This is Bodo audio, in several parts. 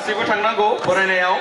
गासैबो थांनांगौ बरायनायाव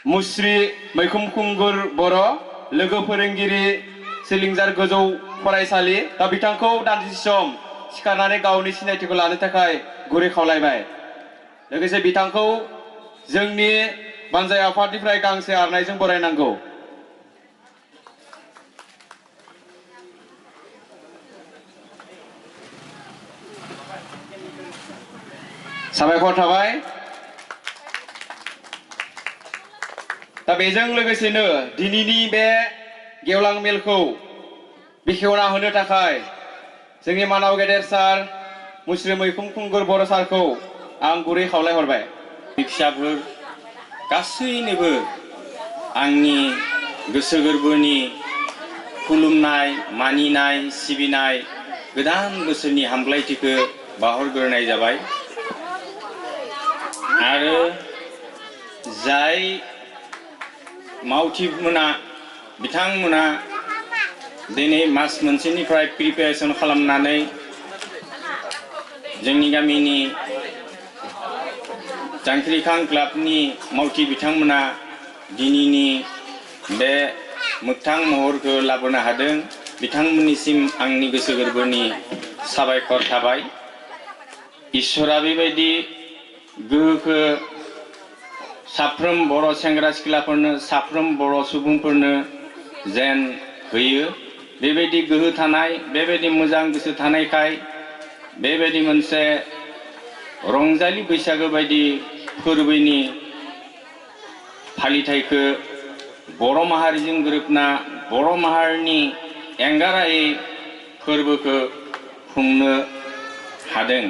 मुस्रि मैखुम खुंगुर बर' लोगो फोरोंगिरि सिलिंजार गोजौ फरायसालि दा बिथांखौ दान्दिसे सम सिखारनानै गावनि सिनायथिखौ लानो थाखाय गुरै खावलायबाय लोगोसे बिथांखौ जोंनि बानजाय आफादनिफ्राय गांसे आरनायजों बरायनांगौ साबायखर थाबाय दा बेजों लोगोसेनो दिनैनि बे गेवलां मेलखौ बेखेवना होनो थाखाय जोंनि मानाव गेदेर सार मुस्रि मैखुम खुंगुर बर' सारखौ आं गुरै खावलायहरबाय फिसाफोर गासैनोबो आंनि गोसो गोरबोनि खुलुमनाय मानिनाय सिबिनाय गोदान बोसोरनि हामग्लायथिखौ बावहरग्रोनाय जाबाय आरो जाय मावथिमोना बिथांमोना दिनै मास मोनसेनिफ्राय प्रिपेरेसन खालामनानै जोंनि गामिनि जांख्रिखां क्लाबनि मावथि बिथांमोना दिनैनि बे मोगथां महरखौ लाबोनो हादों बिथांमोननिसिम आंनि गोसो गोरबोनि साबायखर थाबाय इसोरा बेबायदि गोहोखौ साफ्रोम बर' सेंग्रा सिख्लाफोरनो साफ्रोम बर' सुबुंफोरनो जेन होयो बेबायदि गोहो थानाय बेबायदि मोजां गोसो थानायखाय बेबायदि मोनसे रंजालि बैसागो बायदि फोरबोनि फालिथायखौ बर' माहारिजों गोरोबना बर' माहारिनि एंगारायै फोरबोखौ खुंनो हादों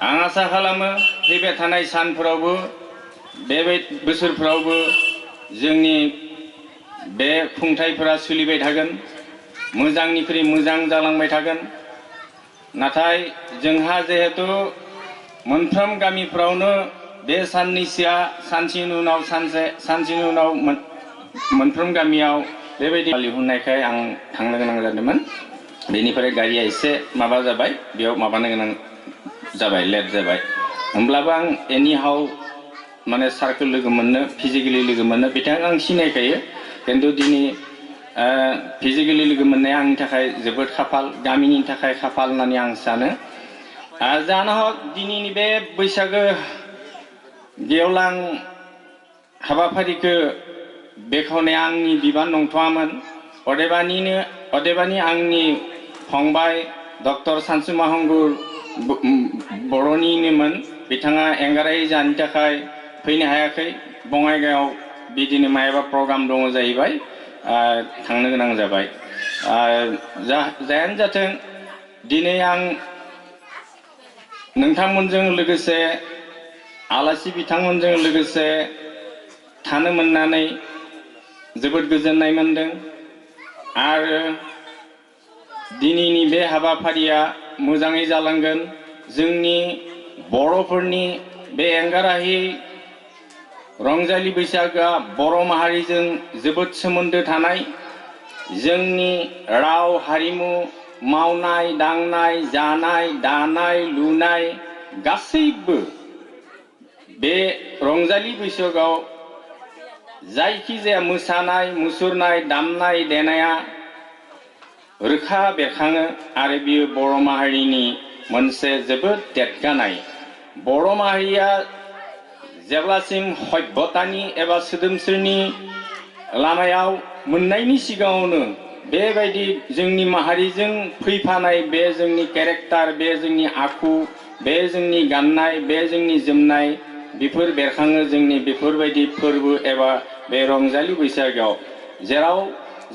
आं आसा खालामो फैबाय थानाय सानफोरावबो बेबायदि बोसोरफ्रावबो जोंनि बे खुंथायफोरा सोलिबाय थागोन मोजांनिख्रुइ मोजां जालांबाय थागोन नाथाय जोंहा जिहेतु मोनफ्रोम गामिफ्रावनो बे साननैसोआ सानसेनि उनाव सानसेनि उनाव मोनफ्रोम गामियाव बेबायदि फालिहुननायखाय आं थांनो गोनां जादोंमोन बेनिफ्राय गारिया एसे माबा जाबाय बेयाव माबानो गोनां जाबाय लेट जाबाय होमब्लाबो आं एनिहाउ माने सारखौ लोगो मोननो फिजिकेलि लोगो मोननो बिथांखौ आं सिनायखायो खिन्थु दिनै फिजिकेलि लोगो मोननाया आंनि थाखाय जोबोद खाफाल गामिनि थाखाय खाफाल होननानै आं सानो जानो हक दिनैनि बे बैसागो गेवलां हाबाफारिखौ बेखेवनाया आंनि बिबान नंथ'आमोन अदेबानि आंनि फंबाय डक्टर सानसु माहंगुर बर'निनोमोन बिथाङा एंगारायै जानो थाखाय फैनो हायाखै बङाइगावआव बिदिनो मायाबा प्रग्राम दङ जाहैबाय थांनो गोनां जाबाय जायानो जाथों दिनै आं नोंथांमोनजों लोगोसे आलासि बिथांमोनजों लोगोसे थानो मोननानै जोबोद गोजोननाय मोनदों आरो दिनैनि बे हाबाफारिया मोजाङै जालांगोन जोंनि बर'फोरनि बे एंगारहायै रंजालि बैसागोआ बर' माहारिजों जोबोद सोमोन्दो थानाय जोंनि राव हारिमु मावनाय दांनाय जानाय दानाय लुनाय गासैबो बे रंजालि बैसागोआव जायखिजाया मोसानाय मुसुरनाय दामनाय देनाया रोखा बेरखाङो आरो बियो बर' माहारिनि मोनसे जोबोद देरगानाय बर' माहारिया जेब्लासिम सभ्यतानि एबा सोदोमस्रिनि लामायाव मोननायनि सिगाङावनो बेबायदि जोंनि माहारिजों फैफानाय बे जोंनि केरेक्टार, बे जोंनि आखु, बे जोंनि गाननाय, बे जोंनि जोमनाय बेफोर बेरखाङो जोंनि बेफोरबायदि फोरबो एबा बे रंजालि बैसागोआव, जेराव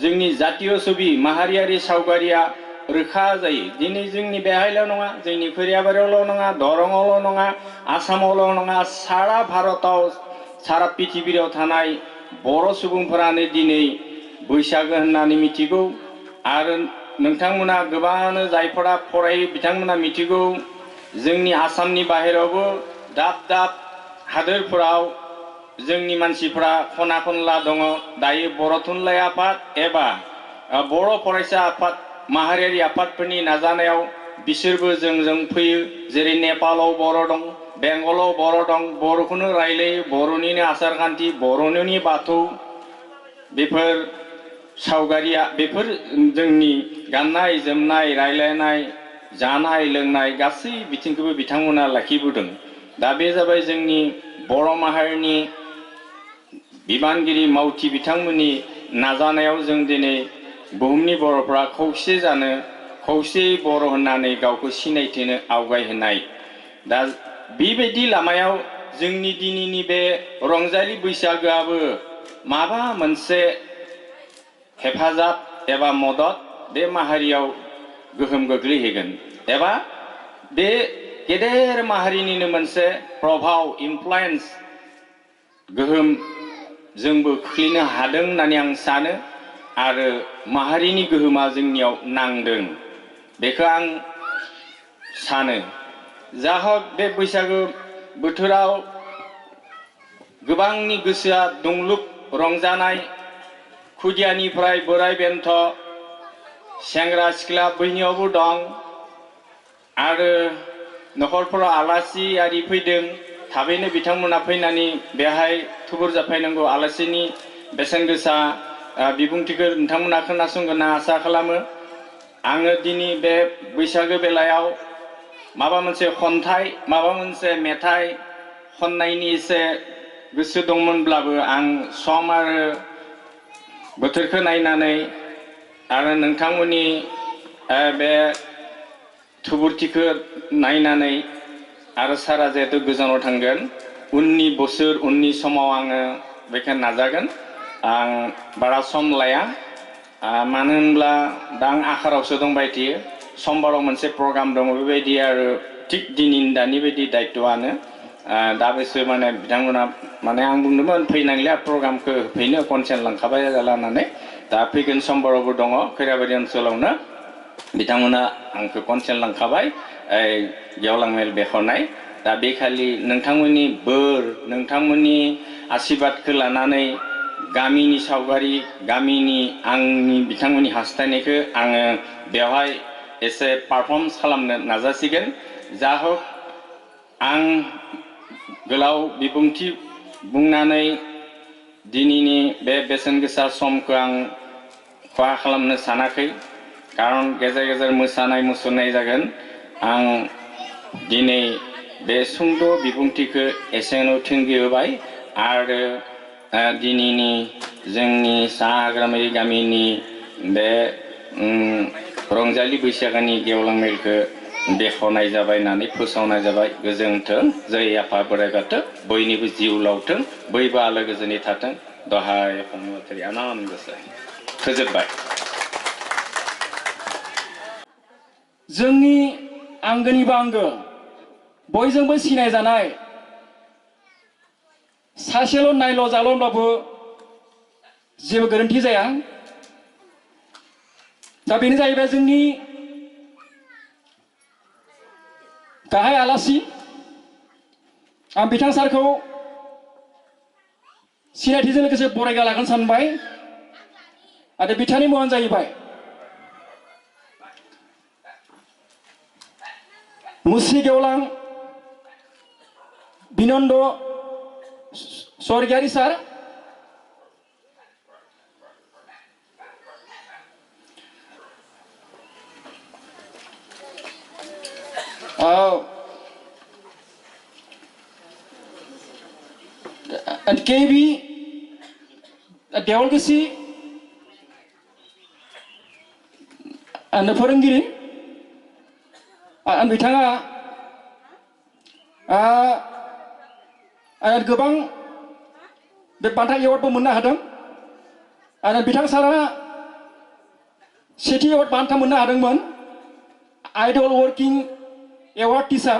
जोंनि जातीय छबि माहारियारि सावगारिया रोखा जायो। दिनै जोंनि बेहायल' नङा, जोंनि खोरियाबारियावल' नङा, दरंआवल' नङा, आसामावल' नङा, सारा भारताव सारा पृथिबीयाव थानाय बर' सुबुंफोरानो दिनै बैसागो होननानै मिथिगौ। आरो नोंथांमोना गोबाङानो जायफोरा फरायो बिथांमोना मिथिगौ जोंनि आसामनि बाहेरावबो दाब दाब हादोरफोराव जोंनि मानसिफ्रा खना खनला दङ। दायो बर' थुनलाइ आफाद एबा बर' फरायसा आफाद माहारियारि आफादफोरनि नाजानायाव बिसोरबो जोंजों फैयो। जेरै नेपालाव बर' दं, बेंगलाव बर' दं, बर'खौनो रायलायो, बर'निनो आसार खान्थि, बर'निनो बाथौ, बेफोर सावगारिया, बेफोर जोंनि गाननाय जोमनाय, रायलायनाय, जानाय लोंनाय गासै बिथिंखौबो बिथांमोना लाखिबोदों। दा बे जाबाय जोंनि बर' माहारिनि बिबानगिरि मावथि बिथांमोननि नाजानायाव जों दिनै बुहुमनि बर'फ्रा खौसे जानो, खौसेयै बर' होननानै गावखौ सिनायथिनो आवगायहोनाय। दा बेबायदि लामायाव जोंनि दिनैनि बे रंजालि बैसागोआबो माबा मोनसे हेफाजाब एबा मदद बे माहारियाव गोहोम गोग्लैहैगोन, एबा बे गेदेर माहारिनिनो मोनसे प्रभाव, इनफ्लुयेन्स, गोहोम जोंबो खोख्लैनो हादों होननानै आं सानो। आरो माहारिनि गोहोमा जोंनियाव नांदों बेखौ आं सानो। जा हक बे बैसागो बोथोराव गोबांनि गोसोआ दुंलुब रंजानाय, खुदियानिफ्राय बोराय बेन्थ, सेंग्रा सिख्ला बयनियावबो दं। आरो नखरफोराव आलासि आरि फैदों, थाबैनो बिथांमोना फैनानै बेहाय थुबुर जाफैनांगौ। आलासिनि बेसेन गोसा बिबुंथिखौ नोंथांमोना खोनासंगोन होनना आसा खालामो। आङो दिनै बे बैसागो बेलायाव माबा मोनसे खन्थाइ, माबा मोनसे मेथाइ खन्नायनि एसे गोसो दंमोनब्लाबो आं सम आरो बोथोरखौ नायनानै आरो नोंथांमोननि बे थुबुरथिखौ नायनानै आरो सारा जिहेतु गोजानाव थांगोन, उननि बोसोर उननि समाव आङो बेखौ नाजागोन। आं बारा सम लाया, मानो होनब्ला दा आं आखारावसो दंबाय थायो। समबाराव मोनसे प्रग्राम दङ बेबायदि, आरो थिग दिनैनि दानि बायदि दायित्वआनो दा बेसो माने बिथांमोना माने आं बुंदोंमोन फैनांलिया प्रग्रामखौ होफैनो, कनसेन्ट लांखाबाय लानानै। दा फैगोन समबारावबो दङ खैराबारि ओनसोलावनो, बिथांमोना आंखौ कनसेन्ट लांखाबाय गेवलां मेल बेखेवनाय। दा बे खालि नोंथांमोननि बोर, नोंथांमोननि आशीर्बादखौ लानानै गामिनि सावगारि, गामिनि आंनि बिथांमोननि हास्थायनायखौ आङो बेवहाय एसे पारफर्म खालामनो नाजासिगोन। जा हक आं गोलाव बिबुंथि बुंनानै दिनैनि बे बेसेन गोसा समखौ आं खहा खालामनो सानाखै, खारन गेजेर गेजेर मोसानाय मुसुरनाय जागोन। आं दिनै बे सुंद' बिबुंथिखौ एसेनो थुंगि होबाय। आरो दिनैनि जोंनि साहा हाग्रामारि गामिनि बे रंजालि बैसागोनि गेवलां मेलखौ बेखेवनाय जाबाय होननानै फोसावनाय जाबाय। गोजोन्थों, जै आफा बोराइ बाथौ बयनिबो जिउ लावथों, बयबो आलो गोजोनै थाथों। दहाय फंबाथारि आनान गसाइ। फोजोबबाय। जोंनि आंगोनिबो आंगो, बयजोंबो सिनायजानाय, सासेल' नायल' जाल' होनब्लाबो जेबो गोरोन्थि जाया। दा बेनो जाहैबाय जोंनि गाहाय आलासि। आं बिथां सारखौ सिनायथिजों लोगोसे बरायगा लागोन सानबाय। आरो बिथांनि मुङानो जाहैबाय मुस्रि गेवलां बिनन्द स्वर्गियारि सार। And KB देवलगिसि फोरोंगिरि बिथाङा गोबां बे बान्था एवार्डबो मोननो हादों आरो बिथां सारा सेथि एवार्ड बान्था मोननो हादोंमोन आइडल वर्किं award teacher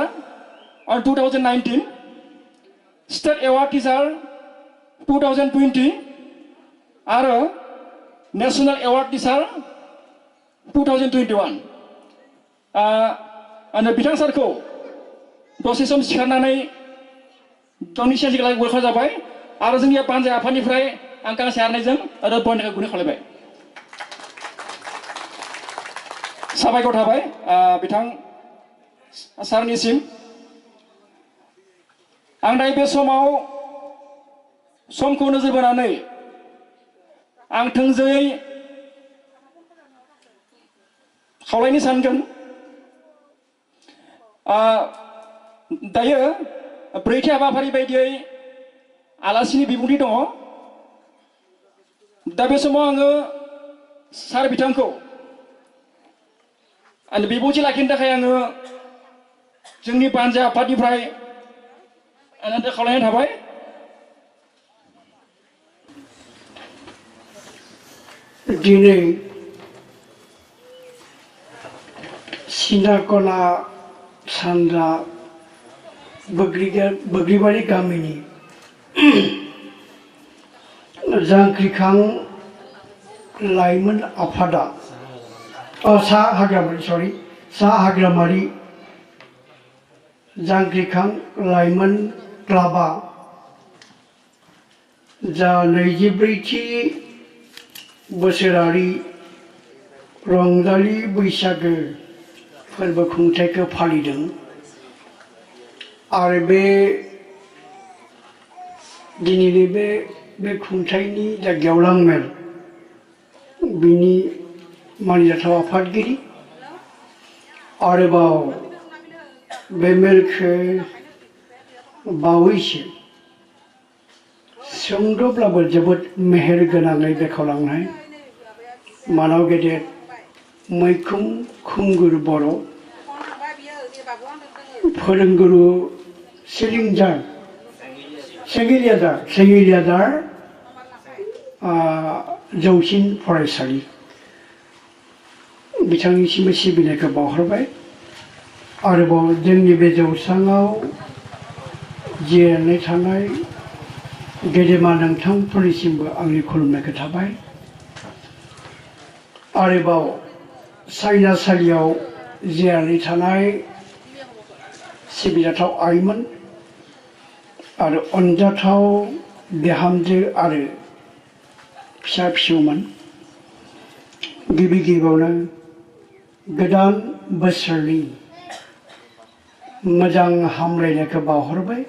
2019 state award teacher 2020 आरो नेशनल एवार्ड टिचार 2021 बिथां सारखौ दसे सम सिखारनानै गावनि सेन्सिखौ वेलकाम जाबाय आरो जोंनि बानजाय आफादनिफ्राय आं गांसे आरनायजों आरो बयनिखौ गुरै खालामबाय साबायखर थाबाय बिथां सारनिसिम आं दायो बे समाव समखौ नोजोर बोनानै आं थोंजोङै खावलायनो सानगोन दायो ब्रैथि हाबाफारि बायदियै आलासिनि बिबुंथि दङ दा बे समाव आङो सार बिथांखौ बिबुंथि लाखिनो थाखाय आङो जोंनि बानजाय आफादनिफ्राय खावलायनाय थाबाय दिनै सिनाकना सानजा बोग्रिबारि गामिनि जांख्रिखां लाइमोन आफादा सा हाग्रामारि जांख्रिखां लाइमोन क्लाबा जा 24थि बोसोरारि रंजालि बैसागो फोरबो खुंथायखौ फालिदों आरो बे दिनैनि बे खुंथायनि जा गेवलां मेल बिनि मानिजाथाव आफादगिरि आरोबाव बे मेलखौ बावैसो सुंद'ब्लाबो जोबोद मेहेर गोनाङै बेखेवलांनाय मानाव गेदेर मैखुन खुंगुर बर' फोरोंगुरु सेंगिलियादार जौसिन फरायसालि बिथांनिसिमबो सिबिनायखौ बावहरबाय आरोबाव जोंनि बे जौसाङाव जिरायनानै थानाय गेदेमा नोंथांफोरनिसिमबो आंनि खुलुमनायखौ थाबाय आरोबाव सायनासालियाव जिरायनानै थानाय सिबिजाथाव आइमोन आरो अनजाथाव बिहामजो आरो फिसा फिसौमोन गिबियावनो गोदान बोसोरनि मोजां हामलायनायखौ बावहरबाय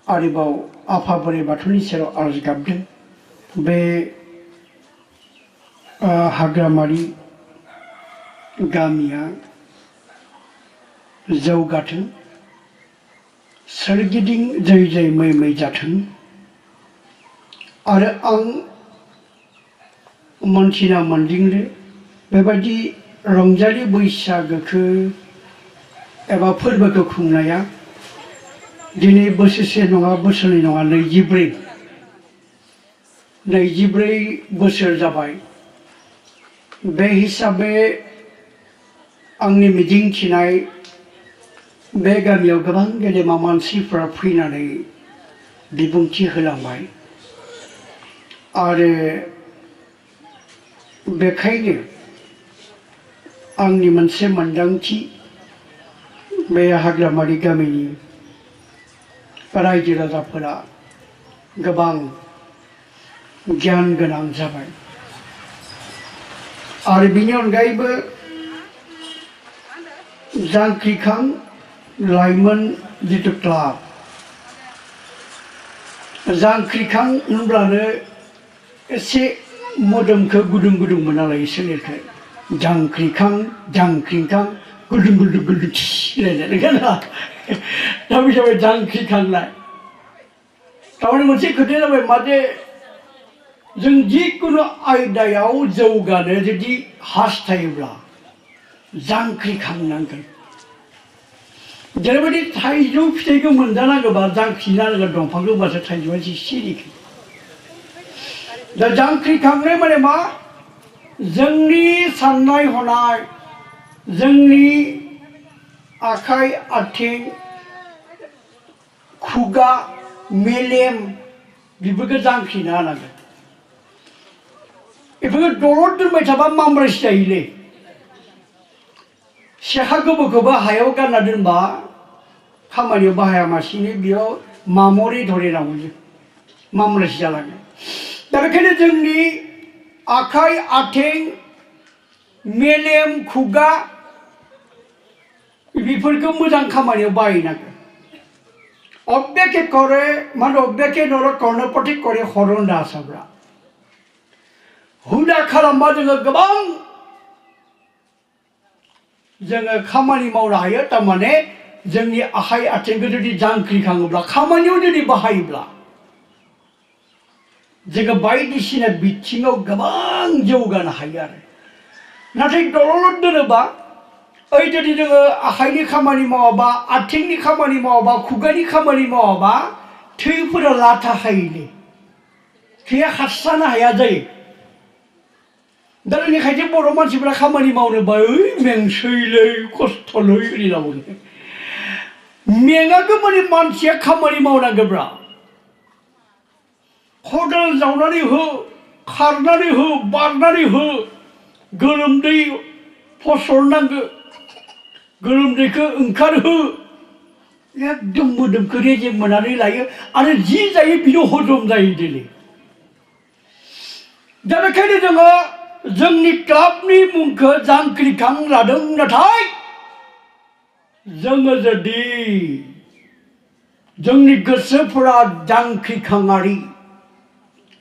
आरोबाव आफा बोराइ बाथौनि सेराव आरज गाबदों बे हाग्रामारि गामिया जौगाथों सोरगिदिं जै जै मै मै जाथों आरो आं मोनथिना मोनदोंदि बेबायदि रंजालि बैसागोखौ एबा फोरबोखौ खुंनाया दिनै बोसोरसे नङा बोसोरनै नङा 24 बोसोर जाबाय बे हिसाबै आंनि मिजिंथिनाय बे गामियाव गोबां गेदेमा मानसिफ्रा फैनानै बिबुंथि होलांबाय आरो बेखायनो आंनि मोनसे मोनदांथि बे हाग्रामारि गामिनि रायजो राजाफोरा गोबां गियान गोनां जाबाय आरो बिनि अनगायैबो जांख्रिखां लाइमोन जितु क्लाब जांख्रिखां होनब्लानो एसे मोदोमखौ गुदुं गुदुं मोना लायो सोलेरखौ जांख्रिखां गुदुं गुदुं थिलायनाय दा बे जाबाय जांख्रिखांनाय थारमाने मोनसे खोथाया जाबाय मादे जों जिकुनु आयदायाव जौगानो जुदि हास्थायोब्ला जांख्रिखांनांगोन जेरैबायदि थाइजौ फिथाइखौ मोनजानांगौबा जांख्रिनांगोन दंफांखौ होमबासो थाइजौआ एसे सिरिगोन दा जांख्रिखांनाय माने मा जोंनि साननाय हनाय जोंनि आखाइ आथिं खुगा मेलेम बेफोरखौ जांख्रिना होनांगोन बेफोरखौ दलद दोनबाय थाबा मामब्रासो जायोलै सेखा गोबोखौबो हायाव गारना दोनबा खामानियाव बाहायामासिनो बेयाव मामरे धरे नांगौ मामब्रासो जालाङो दा बेखायनो जोंनि आखाइ आथिं मेलेम खुगा बेफोरखौ मोजां खामानियाव बाहायनांगोन अभ्याके करे माने अभ्याके नर कर्णपति करे हरन दासाब्रा हुदा खालामबा जोङो गोबां जोङो खामानि मावनो हायो थारमाने जोंनि आखाइ आथिंखौ जुदि जांख्रिखाङोब्ला खामानियाव जुदि बाहायोब्ला जोङो बायदिसिना बिथिङाव गोबां जौगानो हायो आरो नाथाय दलद दोनोबा ओइ जुदि जोङो आखाइनि खामानि मावाबा आथिंनि खामानि मावाबा खुगानि खामानि मावाबा थैफोरा लाथा खायोलै थैया खारस्रानो हाया जायो दा बेनिखायनो बर' मानसिफ्रा खामानि मावनोबा ओइ मेंसैलै खस्थ'लै होनना बुङो मेङागौ माने मानसिया खामानि मावनांगौब्रा खदाल जावनानै हो खारनानै हो बारनानै हो गोलोमदै फसरनांगौ गोलोमदैखौ ओंखारहो एकदम मोदोमखौ रेजें मोननानै लायो आरो जि जायो बेनो हजम जायो दिनै दा बेखायनो जोङो जोंनि क्लाबनि मुंखौ जांख्रिखां लादों नाथाय जोङो जुदि जोंनि गोसोफोरा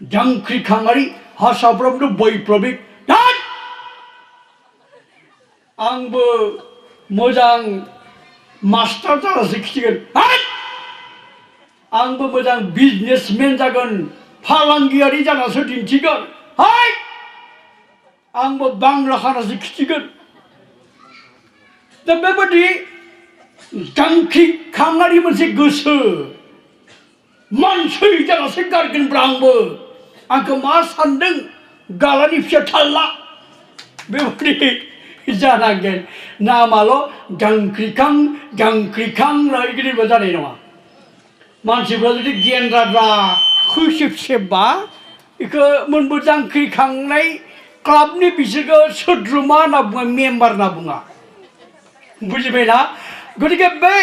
जांख्रिखाङारि हारसाफ्राबो बैप्लबिक आंबो मोजां मास्टार जानासो खिथिगोन आंबो मोजां बिजनेसमेन जागोन फालांगियारि जानासो दिन्थिगोन आंबो बांला खानासो खिथिगोन दा बेबादि जांख्रिखाङारि मोनसे गोसो मानसै जानासो गारगोनब्रा आंखौ मा सानदों गालानि फिसा थाल्ला बेबादि जानांगोन नामाल' जांख्रिखां रायगिरिबो जानाय नङा मानसिफ्रा जुदि गेन्द्राद्रा खोसेबसेबबा बेखौ मोनबो जांख्रिखांनाय क्लाबनि बिसोरखौ सोद्रोमा होनना बुङो मेम्बार होनना बुङा बुजिबायना गतिके बे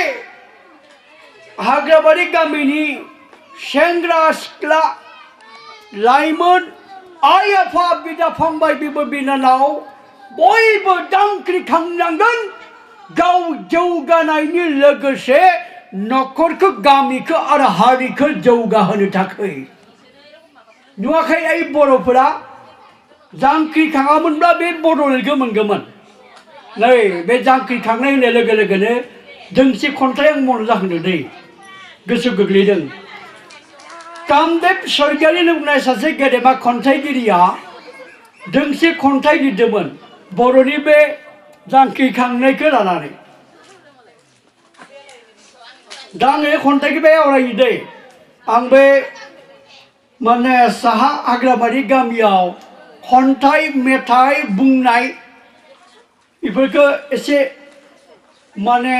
हाग्राबारि गामिनि सेंग्रा सिख्ला लाइमोन आइ आफा बिदा फंबाय बिब' बिनानाव बयबो जांख्रिखांनांगोन गाव जौगानायनि लोगोसे न'खरखौ गामिखौ आरो हारिखौ जौगाहोनो थाखाय नुवाखै ओइ बर'फोरा जांख्रिखाङामोनब्ला बे बड'लेण्डखौ मोनगौमोन नै बे जांख्रिखांनाय होननाय लोगो लोगोनो दोंसे खन्थाइ आं मन जाहोनो दै गोसो गोग्लैदों कामदेब स्वरगियारि बुंनाय सासे गेदेमा खन्थाइगिरिया दोंसे खन्थाइ लिरदोंमोन बर'नि बे जांख्रिखांनायखौ लानानै दा आं बे खन्थाइखौ बे आवरायो दै आं बे माने साहा हाग्राबारि गामियाव खन्थाइ मेथाइ बुंनाय बेफोरखौ एसे माने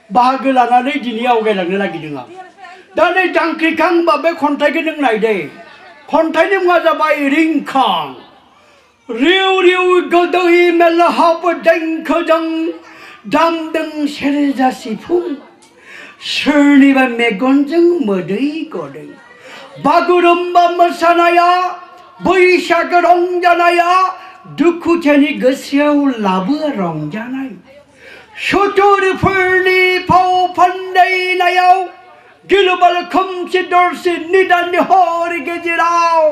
बाहागो लानानै दिनै आवगायलांनो नागिरदों आं दा नै जांख्रिखां बा बे खन्थाइखौ नों नायदे खन्थाइनि मुङा जाबाय रिंखां रिउ रिउ गोदै मेलहाब देंखोजों दामदों सेरजा सिफुं सोरनिबा मेगनजों मोदै गदों बागुरुम्बा मोसानाया बैसागो रंजानाया दुखुथियानि गोसोआव लाबो रंजानाय सुथुरफोरनि फाव फान्दायनायाव गिलुबाल खोमसि दरसि निदाननि हर गेजेराव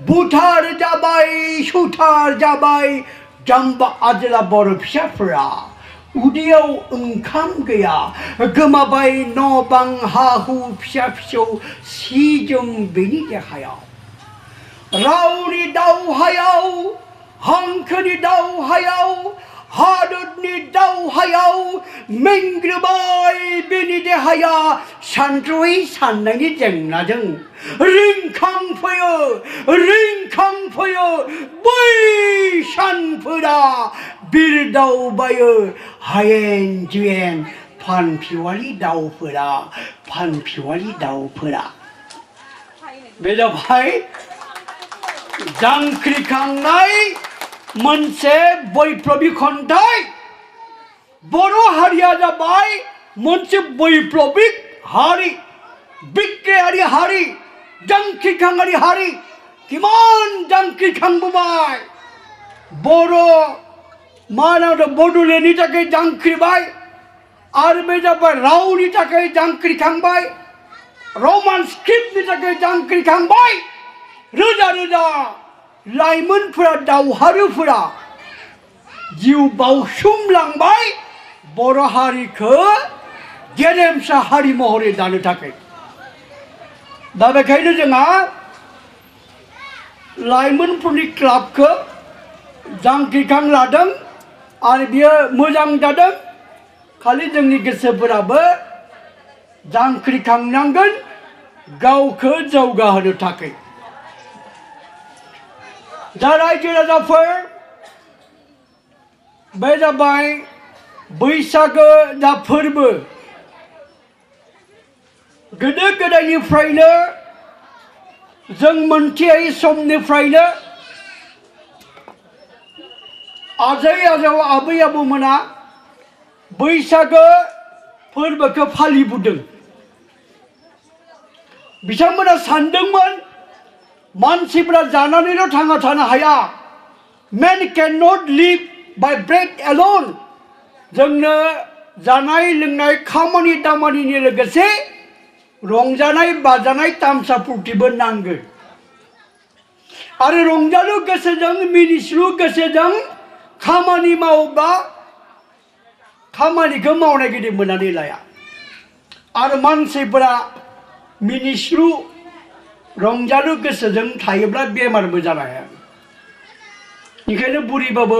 बुथार जाबाय सुथार जाबाय जाम्बा आजोला बर' फिसाफोरा उदैयाव ओंखाम गैया गोमाबाय न' बां हा हु फिसा फिसौ सि जोम बेनि देहायाव रावनि दावहायाव हांखोनि दावहायाव हादरनि दावहायाव मेंग्रोबाय बेनि देहाया सानथ्र'यै साननायनि जेंनाजों रिंखांफैयो बै सानफोरा बिरदावबायो हायेन जुयेन फानफिवालि दाउफोरा बे जाबाय जांख्रिखांनाय मोनसे बैप्लबि खन्थाइ बर' हारिया जाबाय मोनसे बैप्लबिक हारि बिग्रायारि हारि जांख्रिखांआरि हारि किमान जांख्रिखांबोबाय बर' मा होनो बड'लेण्डनि थाखाय जांख्रिबाय आरो बे जाबाय रावनि थाखाय जांख्रिखांबाय रमान स्क्रिप्टनि थाखाय जांख्रिखांबाय रोजा रोजा लाइमोनफोरा दावहारुफोरा जिउ बाउसोमलांबाय बर' हारिखौ गेरेमसा हारि महरै दानो थाखाय दा बेखायनो जोंहा लाइमोनफोरनि क्लाबखौ जांख्रिखां लादों आरो बियो मोजां जादों खालि जोंनि गोसोफोराबो जांख्रिखांनांगोन गावखौ जौगाहोनो थाखाय दा रायजो राजाफोर बे जाबाय बैसागो जा फोरबो गोदो गोदायनिफ्रायनो जों मोनथियै समनिफ्रायनो आजै आजौ आबै आबौमोना बैसागो फोरबोखौ फालिबोदों बिथांमोना सानदोंमोन मानसिफ्रा जानानैल' थांना थानो हाया man cannot live by bread alone जोंनो जानाय लोंनाय खामानि दामानिनि लोगोसे रंजानाय बाजानाय तामसा फुर्तिबो नांगौ आरो रंजालु गोसोजों मिनिस्लु गोसोजों खामानि मावोबा खामानिखौ मावनाय गिदि मोननानै लाया आरो मानसिफोरा मिनिस्लु रंजालु गोसोजों थायोब्ला बेमारबो जानो हाया ओंखायनो बुरिबाबो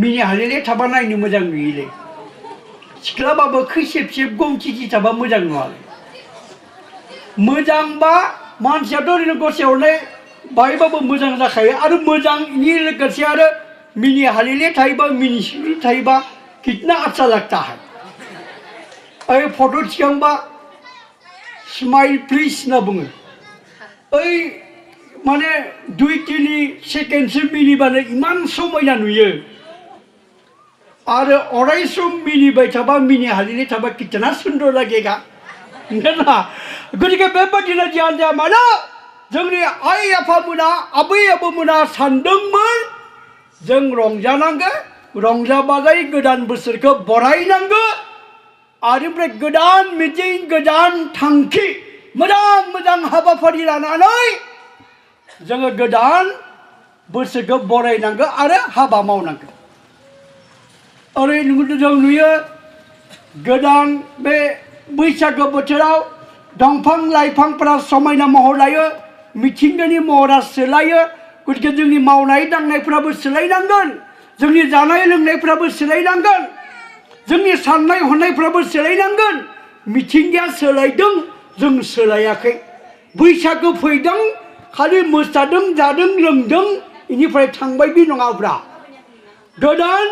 मिनि हालेले थाबा नायनो मोजां नुयोलै सिख्लाबाबो खैसेब गंखिखि थाबा मोजां नुवालै मोजांबा मानसियाथ' ओरैनो गसे हरनाय बाहायबाबो मोजां जाखायो आरो मोजांनि लोगोसे आरो मिनि हालेले थायोबा मिनिस्लु थायोबा कितना अच्छा लगता है ओइ फट' थिखांबा स्माइल प्लिज होनना बुङो ओइ माने 2-3 सेकेन्डसो मिनिबानो इमान समायना नुयो आरो अराय सम मिनिबाय थाबा मिनि हालेले थाबा कितना सुन्दर लागेगा ना गतिके बेबादिनो जियानो जाया मानो जोंनि आइ आफामोना आबै आबौमोना सानदोंमोन जों रंजानांगौ रंजा बाजायै गोदान बोसोरखौ बरायनांगौ आरो ओमफ्राय गोदान मिजिं गोदान थांखि मोजां हाबाफारि लानानै जोङो गोदान बोसोरखौ बरायनांगौ आरो हाबा मावनांगौ ओरैनो जों नुयो गोदान बे बैसागो बोथोराव दंफां लाइफांफोरा समायना महर लायो मिथिंगानि महरा सोलायो गतिके जोंनि मावनाय दांनायफ्राबो सोलायनांगोन जोंनि जानाय लोंनायफ्राबो सोलायनांगोन जोंनि साननाय हनायफ्राबो सोलायनांगोन मिथिंगाया सोलायदों जों सोलायाखै बैसागो फैदों खालि मोसादों जादों लोंदों इनिफ्राय थांबाय बे नङाब्रा गोदान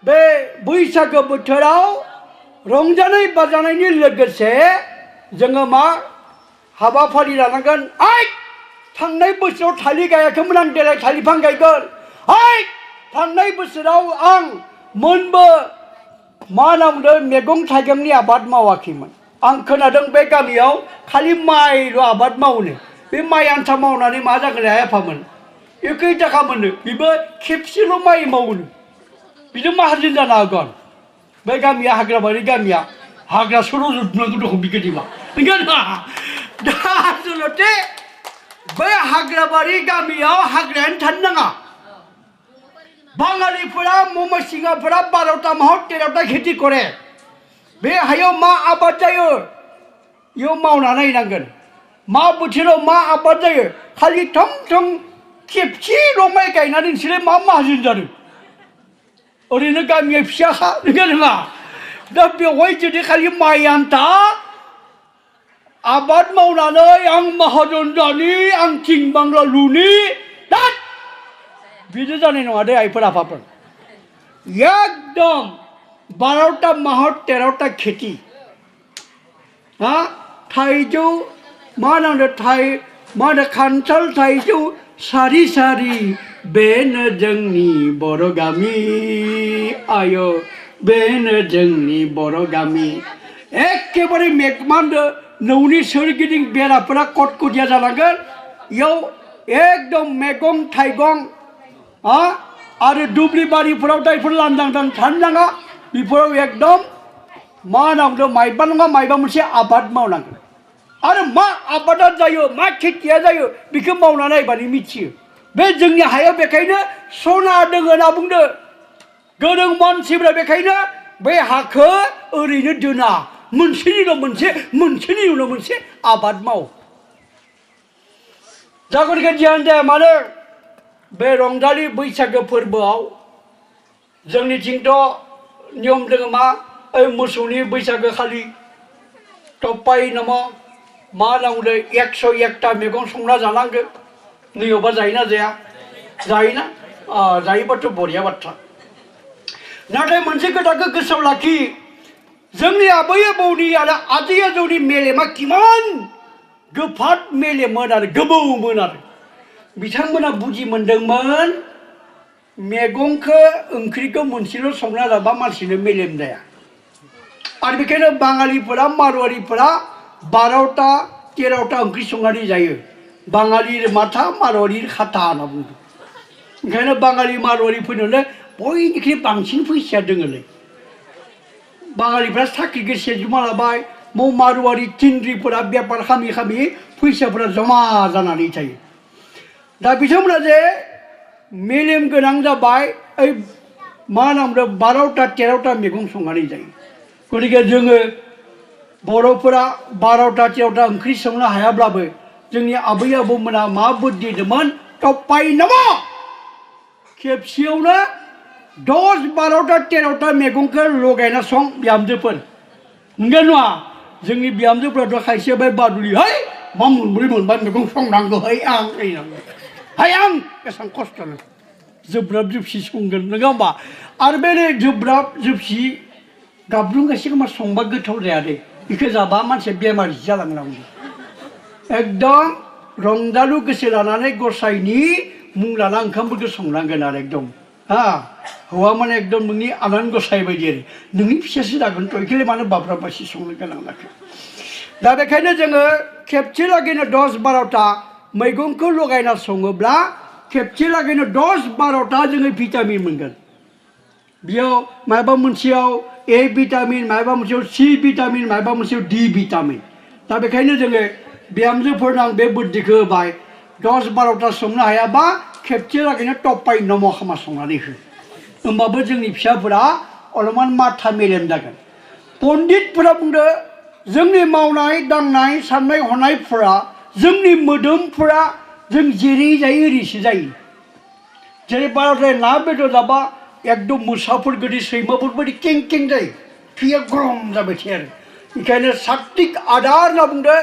बे बैसागो बोथोराव रंजानाय बाजानायनि लोगोसे जोङो मा हाबाफारि लानांगोन थांनाय बोसोराव थालिर गायाखैमोन आं देग्लाय थालिर बिफां गायगोन थांनाय बोसोराव आं मोनबो मा नामदों मैगं थाइगंनि आबाद मावाखैमोन आं खोनादों बे गामियाव खालि माइल' आबाद मावनो बे माइ आन्था मावनानै मा जागोन आइ आफामोन एखै थाखा मोनो बेबो खेबसेल' माइ मावनो बिजों माहाजोन जानो हागोन बे गामिया हाग्राबारि गामिया हाग्रा सर'जोबनांगौ दं बिबायदिबा नंगौना दा आसलते बे हाग्राबारि गामियाव हाग्रायानो थानो नाङा बाङालिफोरा ममसिङाफोरा 12टा माह 13टा खेथि करे बे हायाव मा आबाद जायो इयाव मावना नायनांगोन मा बोथोराव मा आबाद जायो खालि थं थं खेबसेल' माइ गायनानै नोंसोरो मा माहाजोन जादों ओरैनो गामिया फिसाखा नोंगौ नङा दा बेवहाय जुदि खालि माइ आन्था आबाद मावनानै आं माहाजोन जानि आं थिं बांला लुनि दा बिदि जानाय नङा दे आइफोर आफाफोर एकदम 12टा माहर 13टा खेथि हा थाइजौ मा नांदो मा होनो खान्थाल थाइजौ सारि सारि बेनो जोंनि बर' गामि आयो बेनो जोंनि बर' गामि एखेबारे मा होनदो न'नि सोरगिदिं बेराफोरा कटकटिया जालांगोन इयाव एकदम मैगं थाइगं आरो दुब्लि बारिफोराव दायफोर लांदां थानो नाङा बेफोराव एकदम मा नांगौ माइबा नङा माइबा मोनसे आबाद मावनांगोन आरो मा आबादा जायो मा खेथिया जायो बेखौ मावना नायबानो मिथियो बे जोंनि हायाव बेखायनो सना दङ होनना बुंदो गोरों मानसिफ्रा बेखायनो बे हाखौ ओरैनो दोना मोनसेनि उनाव मोनसे आबाद माव जागोनखौ जियानो जाया मानो बे रंजालि बैसागो फोरबोआव जोंनिथिंथ' नियम दङ मा ओइ मोसौनि बैसागो खालि टपाइ नामा मा नांगौ 101टा मैगं संना जानांगौ नैयावबा जायोना जाया जायोना जायोबाथ' बरिया बाथ्रा नाथाय मोनसे खोथाखौ गोसोआव लाखि जोंनि आबै आबौनि आरो आजै आजौनि मेलेमा किमान गोफाद मेलेममोन आरो गोबौमोन आरो बिथांमोना बुजि मोनदोंमोन मैगंखौ ओंख्रिखौ मोनसेल' संना जाबा मानसिनो मेलेम जाया आरो बेखायनो बाङालिफोरा मारवारिफोरा 12टा 13टा ओंख्रि संनानै जायो बाङालि माथा मारवारि खाथा होनना बुंदों ओंखायनो बाङालि मारवारिफोरनोनो बयनिख्रुइ बांसिन फैसाया दोङोलै बाङालिफ्रा साख्रिखौ सेजुमा लाबाय मारवारि थिंग्रिफोरा बेपार खालामै फैसाफोरा जमा जानानै थायो दा बिथांमोना जे मेलेम गोनां जाबाय ओइ मा नामदो 12टा 13टा मैगं संनानै जायो गतिके जोङो बर'फोरा 12टा 13टा ओंख्रि संनो हायाब्लाबो जोंनि आबै आबौमोना मा बुद्धि दंमोन टपाइ नामा खेबसेयावनो 10 12टा 13टा मैगंखौ लगायना सं बिहामजोफोर नंगौ नङा जोंनि बिहामजोफोराथ' खायसे बे बादुलि है मा मोनब्रै मोनबा मैगं संनांगौ है आं बेसेबां खस्थ' जोब्राब जोबसि संगोन नङा होमबा आरो बे जोब्राब जोबसि गाबरुं गासैखौ मा संबा गोथाव जाया दे बेखौ जाबा मानसिया बेमारि जालांनांगौ एकदम रंजालु गोसो लानानै गसाइनि मुं लाना ओंखामफोरखौ संनांगोन आरो एकदम हौवा माने एकदम नोंनि आनान गसाइ बायदि आरो नोंनि फिसासो जागोन थ' बेखौलाय मानो बाब्राब बासि संनो गोनां जाखो दा बेखायनो जोङो खेबसे लागैनो 10 12टा मैगंखौ लगायना सङोब्ला खेबसे लागैनो 10 12टा जोङो भिटामिन मोनगोन बेयाव माबा मोनसेयाव ए भिटामिन माबा मोनसेयाव सि भिटामिन माबा मोनसेयाव डि भिटामिन दा बेखायनो जोङो बिहामजोफोरनो आं बे बुद्धिखौ होबाय 10 12टा संनो हायाबा खेबसे लागैनो टपाइ नम' खामा संनानै हो होमबाबो जोंनि फिसाफोरा अलपमान माथा मेलेम जागोन पण्डितफोरा बुंदो जोंनि मावनाय दांनाय साननाय हनायफोरा जोंनि मोदोमफोरा जों जेरै जायो ओरैसो जायो जेरै बाराद्राय ना बेदर जाबा एकदम मोसाफोर गोदि सैमाफोर बायदि कें कें जायो थैया गरम जाबाय थायो आरो बेखायनो सात्विक आदार होनना बुंदो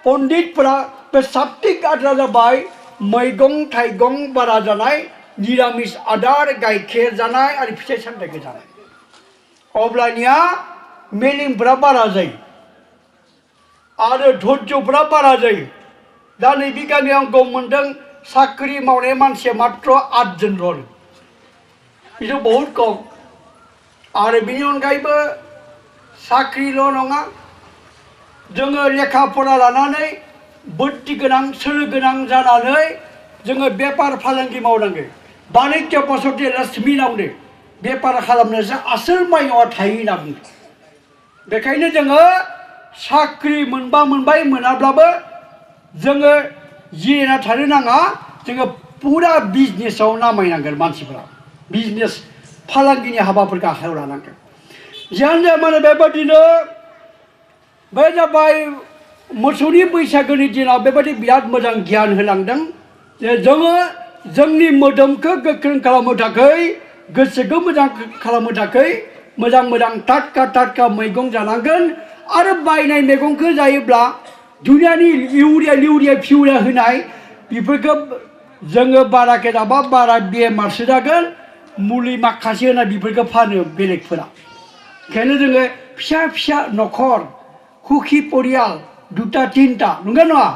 पण्डितफोरा बे सात्विक आदारा जाबाय मैगं थाइगं बारा जानाय निरामिस आदार गाइखेर जानाय आरो फिथाइ सामथाइखौ जानाय अब्लानिया मेलेमफोरा बारा जायो आरो धैर्यफोरा बारा जायो दा नैबे गामियाव आं गम मोनदों साख्रि मावनाय मानसिया मात्र 8 जनल' बेथ' बहुद कम आरो बेनि अनगायैबो साख्रिल' नङा जोङो लेखा फरा लानानै बुद्धि गोनां सोलो गोनां जानानै जोङो बेफार फालांगि मावनांगौ बानिज्य पसति लक्ष्मी होनना बुंदों बेफार खालामनोसो आसोल माइनावा थायो होनना बुंदों बेखायनो जोङो साख्रि मोनबा मोनबाय मोनाब्लाबो जोङो जिरायना थानो नाङा जोङो पुरा बिजनेसाव नामायनांगोन मानसिफोरा बिजनेस फालांगिनि हाबाफोरखौ आखायाव लानांगोन जियानो जाया माने बेबादिनो बे जाबाय मोसौनि बैसागोनि दिनाव बेबायदि बिराद मोजां गियान होलांदों जे जोङो जोंनि मोदोमखौ गोख्रों खालामनो थाखाय गोसोखौ मोजां खालामनो थाखाय मोजां मोजां टाटका टाटका मैगं जानांगोन आरो बायनाय मैगंखौ जायोब्ला दुनियानि इउरिया फिउरिया होनाय बेफोरखौ जोङो बाराके जाबा बारा बेमारसो जागोन मुलि माखासे होनाय बेफोरखौ फानो बेलेगफोरा ओंखायनो जोङो फिसा फिसा न'खर सुखि परियाल दुटा तिनटा नंगौ नङा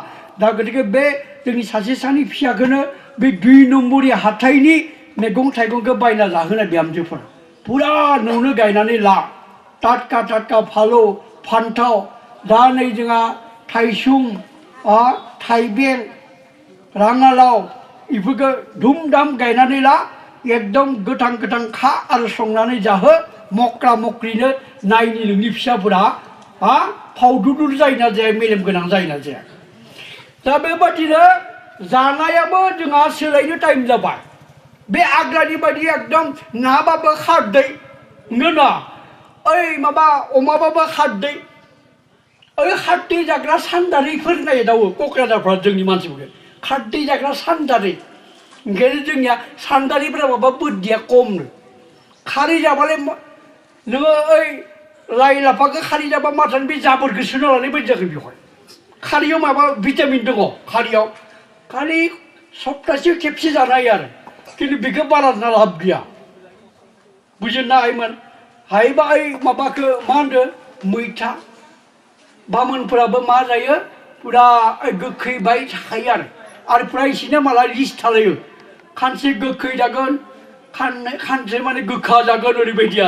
दा गतिके बे जोंनि सासे सानै फिसाखौनो बे 2 नम्बरनि हाथाइनि मैगं थाइगंखौ बायना जाहोनाय बिहामजोफोर पुरा न'नो गायनानै ला टाटका टाटका फालौ फान्थाव दा नै जोंहा थाइसुम थाइबें राङालाव बेफोरखौ धुमधाम गायनानै ला एकदम गोथां गोथां खा आरो संनानै जाहो मक्रा मक्रिनो नायनि नोंनि फिसाफोरा फावदुदुर जायोना जाया मेलेम गोनां जायोना जाया दा बेबादिनो जानायाबो जोंहा सोलायनो टाइम जाबाय बे आग्लानि बायदि एकदम नाबाबो खारदै नङा ओइ माबा अमाबाबो खारदै ओइ खारदै जाग्रा सानदारिफोर नाय दावो क'क्राझारफ्रा जोंनि मानसिफोरखौ खारदै जाग्रा सानदारि ओंखायनो जोंनिया सानदारिफोरा माबा बुद्धिया खमनो खारै जाबालाय नोङो ओइ लाइ लाफाखौ खारै जाबा माथानि बे जाबोरखौ सोना लानाय बायदि जागोन बेवहाय खारैयाव माबा भिटामिन दङ खारैयाव खालि सप्तासेयाव खेबसे जानाय आरो खिन्थु बेखौ बारा लाब गैया बुजिनो हायोमोन हायोबा ओइ माबाखौ मा होनदों मैथा बामोनफोराबो मा जायो पुरा गोखै बाय थाखायो आरो पुरा इसिना माला लिस्ट थालायो खानसे गोखै जागोन खानसे माने गोखा जागोन ओरैबायदि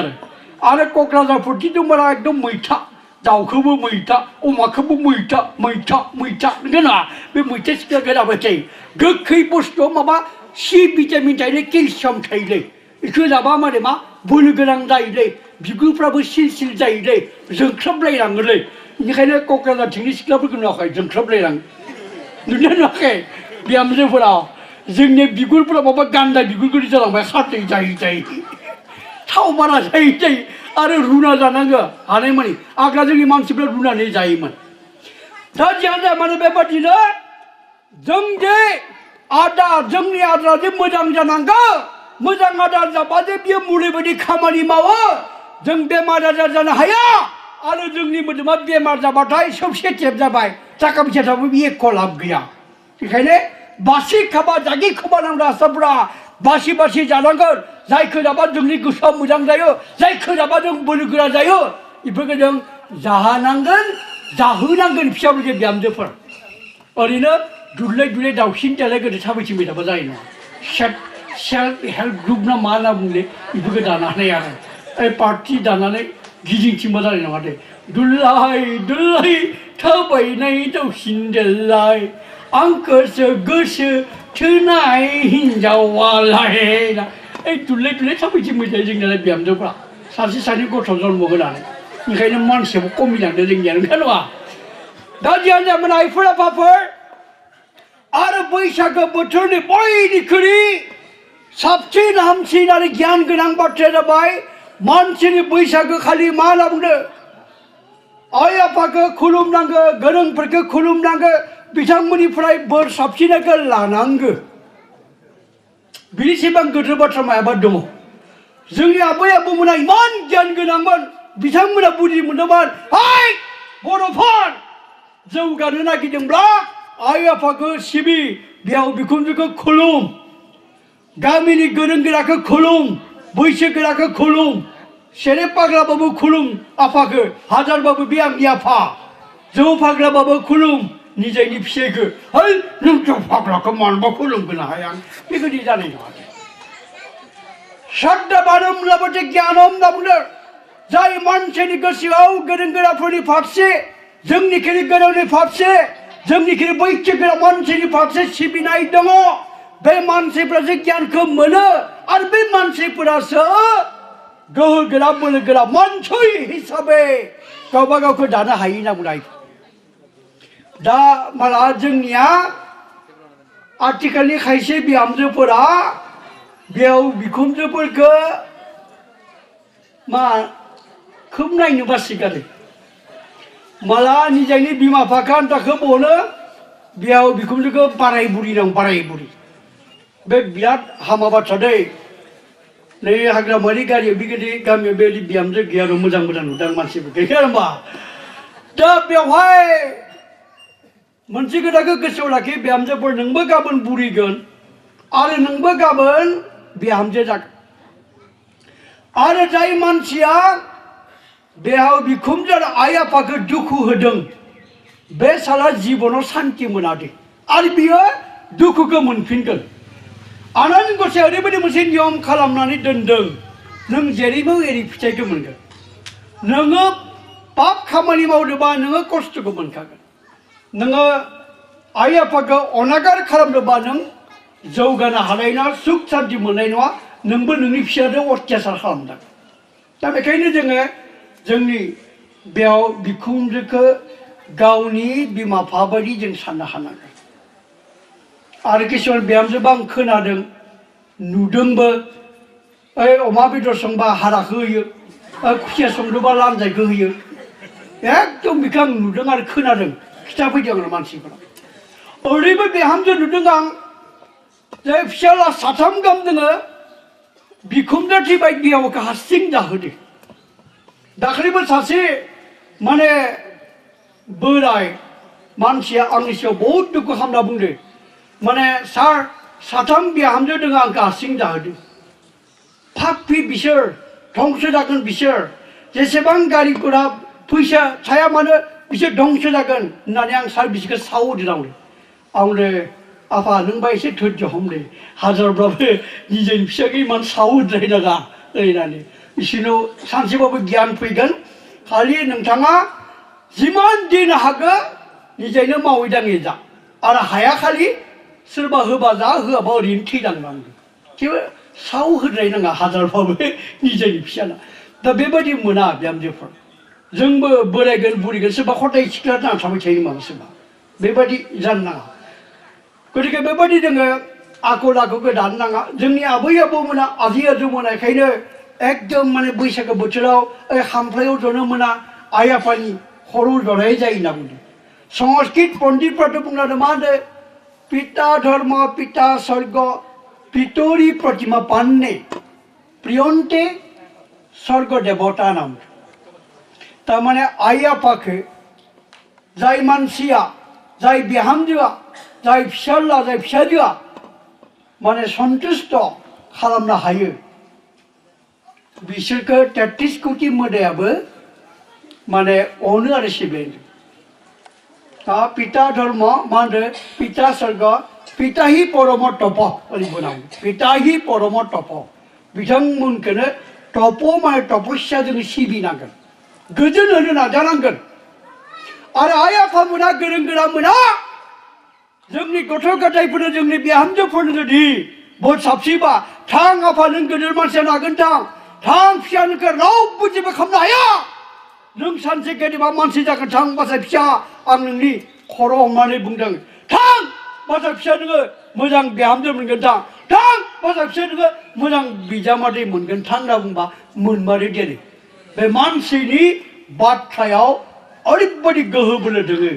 आरो क'क्राझारफोरथि दंबारा एकदम मैथा दाउखौबो मैथा अमाखौबो मैथा मैथा मैथा नंगौ ना बे मैथा सिख्लाखौ जाबाय थायो गोखै बुस्थुआव माबा सि भिटामिन थायोलै केलसियाम थायोलै बेखौ जाबा माने मा बोलो गोनां जायोलै बिगुरफ्राबो सिल सिल जायोलै जोंख्लाबलायलाङोलै बेनिखायनो क'क्राझारथिंनि सिख्लाफोरखौ नुवाखै जोंख्लाबलायलाङो नुदों नुवाखै बिहामजोफोरा जोंनि बिगुरफोरा माबा गान्दा बिगुर जालांबाय खारदै जायै जायै थाव बारा जायै जायै आरो रुना जानांगौ हानायमानि आग्ला जोंनि मानसिफ्रा रुनानै जायोमोन दा जियानो जाया मानो बेबादिनो जों जे जोंनि आदारा जे मोजां जानांगौ मोजां आदार जाबा जे बियो मुलि बायदि खामानि मावो जों बेमार आजार जानो हाया आरो जोंनि मोदोमा बेमार जाबाथाय सब सेटेप जाबाय थाखा फैसा थाबो एख' लाब गैया बेखायनो बासि खाबा जागि खोबा नांगौ आसाफोरा बासि बासि जानांगोन जायखौ जाबा जोंनि गोसोआ मोजां जायो जायखौ जाबा जों बोलो गोरा जायो बेफोरखौ जों जाहोनांगोन जाहोनांगोन फिसाफोरखौ बिहामजोफोर ओरैनो दुलाय दुलाय दाउसिन दालाय गोदो थाबायथिंबाय थाबा जायो नङा सेल्फ हेल्प ग्रुप ना मा होनना बुंले बेफोरखौ दानानै आरो ओइ पार्टि दानानै गिदिंथिंबा जानाय नङा दे दुलाय दुलाय थाबायनाय दाउसिन दालाय आंखौसो गोसो थोनाय हिन्जावालाय ओइ दुलाय दुलाय थाबायथिंबाय थायो जोंनियालाय बिहामजोफ्रा सासे सानै गथ' जन्म होनानै ओंखायनो मानसियाबो खमिलांदों जोंनिया नंगौ नङा दा जियानो जाया आइफोर आफाफोर आरो बैसागो बोथोरनि बयनिख्रुइ साबसिन हामसिन आरो गियान गोनां बाथ्राया जाबाय मानसिनि बैसागो खालि मा होनना बुंदों आइ आफाखौ खुलुमनांगौ गोरोंफोरखौ खुलुमनांगौ बिथांमोननिफ्राय बोर साबसिनखौ लानांगौ बिनिसिबां गोथौ बाथ्रा मायाबा दङ जोंनि आबै आबौमोना इमान गियान गोनांमोन बिथांमोना बुजि मोनदोंमोन हाय बर'फोर जौगानो नागिरदोंब्ला आइ आफाखौ सिबि बिहाव बिखुनजोखौ खुलुम गामिनि गोरों गोराखौ खुलुम बैसोगोराखौ खुलुम सेरेब फाग्लाबाबो खुलुम आफाखौ हाजारबाबो बे आंनि आफा जौ फाग्लाबाबो खुलुम निजायनि फिसाइखौ है नों जौ फाग्लाखौ मानोबा खुलुमगोनो हाया बेबायदि जानाय नङा श्रद्धा बानो होनब्लाबो गियान होनना बुंदों जाय मानसिनि गोसोआव गोरों गोराफोरनि फारसे जोंनिख्रुइ गोरोंनि फारसे जोंनिख्रुइ बैसोगोरा मानसिनि फारसे सिबिनाय दङ बे मानसिफ्रासो गियानखौ मोनो आरो बे मानसिफोरासो गोहो गोरा बोलो गोरा मानसि हिसाबै गावबा गावखौ दानो हायो होनना बुंनाय दा माला जोंनिया आथिखालनि खायसे बिहामजोफोरा बेयाव बिखुनजोफोरखौ मा खोब नायनो बासिगारो माला निजायनि बिमा बिफाखौ आन्थाखौ बनो बेयाव बिखुनजोखौ बाराय बुरि दं बाराय बुरि बे बिराद हामा बाथ्रा दै नै हाग्रामानि गारियाव बिबायदि गामियाव बेबायदि बिहामजो गैया आरो मोजां मोजां नुदों मानसिफोरखौ गैया होमबा दा बेवहाय मोनसे खोथाखौ गोसोआव लाखि बिहामजोफोर नोंबो गाबोन बुरिगोन आरो नोंबो गाबोन बिहामजो जागोन आरो जाय मानसिया बेहाव बिखुमजो आरो आइ आफाखौ दुखु होदों बे साला जिबनाव सान्ति मोनादे आरो बियो दुखुखौ मोनफिनगोन आनान गसाया ओरैबायदि मोनसे नियम खालामनानै दोनदों नों जेरैबो एरै फिथाइखौ मोनगोन नोङो पाप खामानि मावदोंबा नोङो खस्थ'खौ मोनखागोन नोङो आइ आफाखौ अनागार खालामदोंबा नों जौगानो हानाय नङा सुख सान्ति मोननाय नङा नोंबो नोंनि फिसाजों अत्याचार खालामदों दा बेखायनो जोङो जोंनि बेयाव बिखुनजोखौ गावनि बिमा बिफा बायदि जों साननो हानांगोन आरो किसुमान बिहामजोबा आं खोनादों नुदोंबो ओइ अमा बेदर संबा हाराखौ होयो खुसिया संदोंबा लान्जायखौ होयो एकदम बेखौ आं नुदों आरो खोनादों खिथाफैदों आरो मानसिफोरा ओरैबो बिहामजो नुदों आं जे फिसाला साथाम गाहाम दोङो बिखुनजो थैबाय बिहावखौ हारसिं जाहोदो दाख्लैबो सासे माने बोराय मानसिया आंनि सायाव बहुद दुखु खालामना बुंदों माने सार साथाम बिहामजो दङ आंखौ हारसिं जाहोदो फाप्पि बिसोर धंस जागोन बिसोर जेसेबां गारि घोड़ा फैसा थाया मानो बिसोर धंस जागोन होननानै आं सार बिसोरखौ सावदों आंनो आफा नोंबा एसे धैर्य हमदे हाजारब्लाबो निजेनि फिसाखौ इमान सावद्रायनाङा होननानै बिसोरनाव सानसेबाबो गियान फैगोन खालि नोंथाङा जिमान दिन हागो निजेनो मावै दाङै जा आरो हाया खालि सोरबा होबा जा होआबा ओरैनो थैलांनांगौ थेवबो साव होद्रायनाङा हाजारबाबो निजेनि फिसाना दा बेबायदि मोना बिहामजोफोर जोंबो बोरायगोन बुरिगोन सोरबा खदाय सिख्ला जाना थाबाय थायो माबा सोरबा बेबायदि जानो नाङा गतिके बेबायदि जोङो आखल आखुखौ दानो नाङा जोंनि आबै आबौमोना आजै आजौमोना बेखायनो एकदम माने बैसागो बोथोराव खामफ्लायाव जनो मोना आइ आफानि खर' जनाय जायो होनना बुंदों संस्कृत पण्डितफ्राथ' बुंनानै मा होनो पिता धर्म पिता स्वर्ग पितरी प्रतिमा पान्ने प्रियन्ते स्वर्ग देवता नाम तारमाने आइ आफाखौ जाय मानसिया जाय बिहामजोआ जाय फिसाला जाय फिसाजोआ माने सन्तुष्ट खालामनो हायो बिसोरखौ 33 कोटि मोदायाबो माने अनो आरो सिबियो पिता धर्म मा होनो पिता स्वर्ग पिता हि परम तप ओरैबोनांगौ पिता हि परम तप बिथांमोनखौनो तप माने तपस्याजों सिबिनांगोन गोजोन होनो नाजानांगोन आरो आइ आफामोना गोरों गोरा मोना जोंनि गथ' गथायफोरनो जोंनि बिहामजोफोरनो जुदि बहुत साबसिबा थां आफा नों गोदोर मानसिया नागोन थां फिसा नोंखौ रावबो जेबो खालामनो हाया नों सानसे गेदेमा मानसि जागोन थां बासाय फिसा आं नोंनि खर' हमनानै बुंदों थां बासाय फिसा नोङो मोजां बिहामजो मोनगोन थां बासाय फिसा नोङो मोजां बिजामादै मोनगोन थां होनना बुंबा मोनमारो देरो बे मानसिनि बाथ्रायाव ओरैबायदि गोहो बोलो दोङो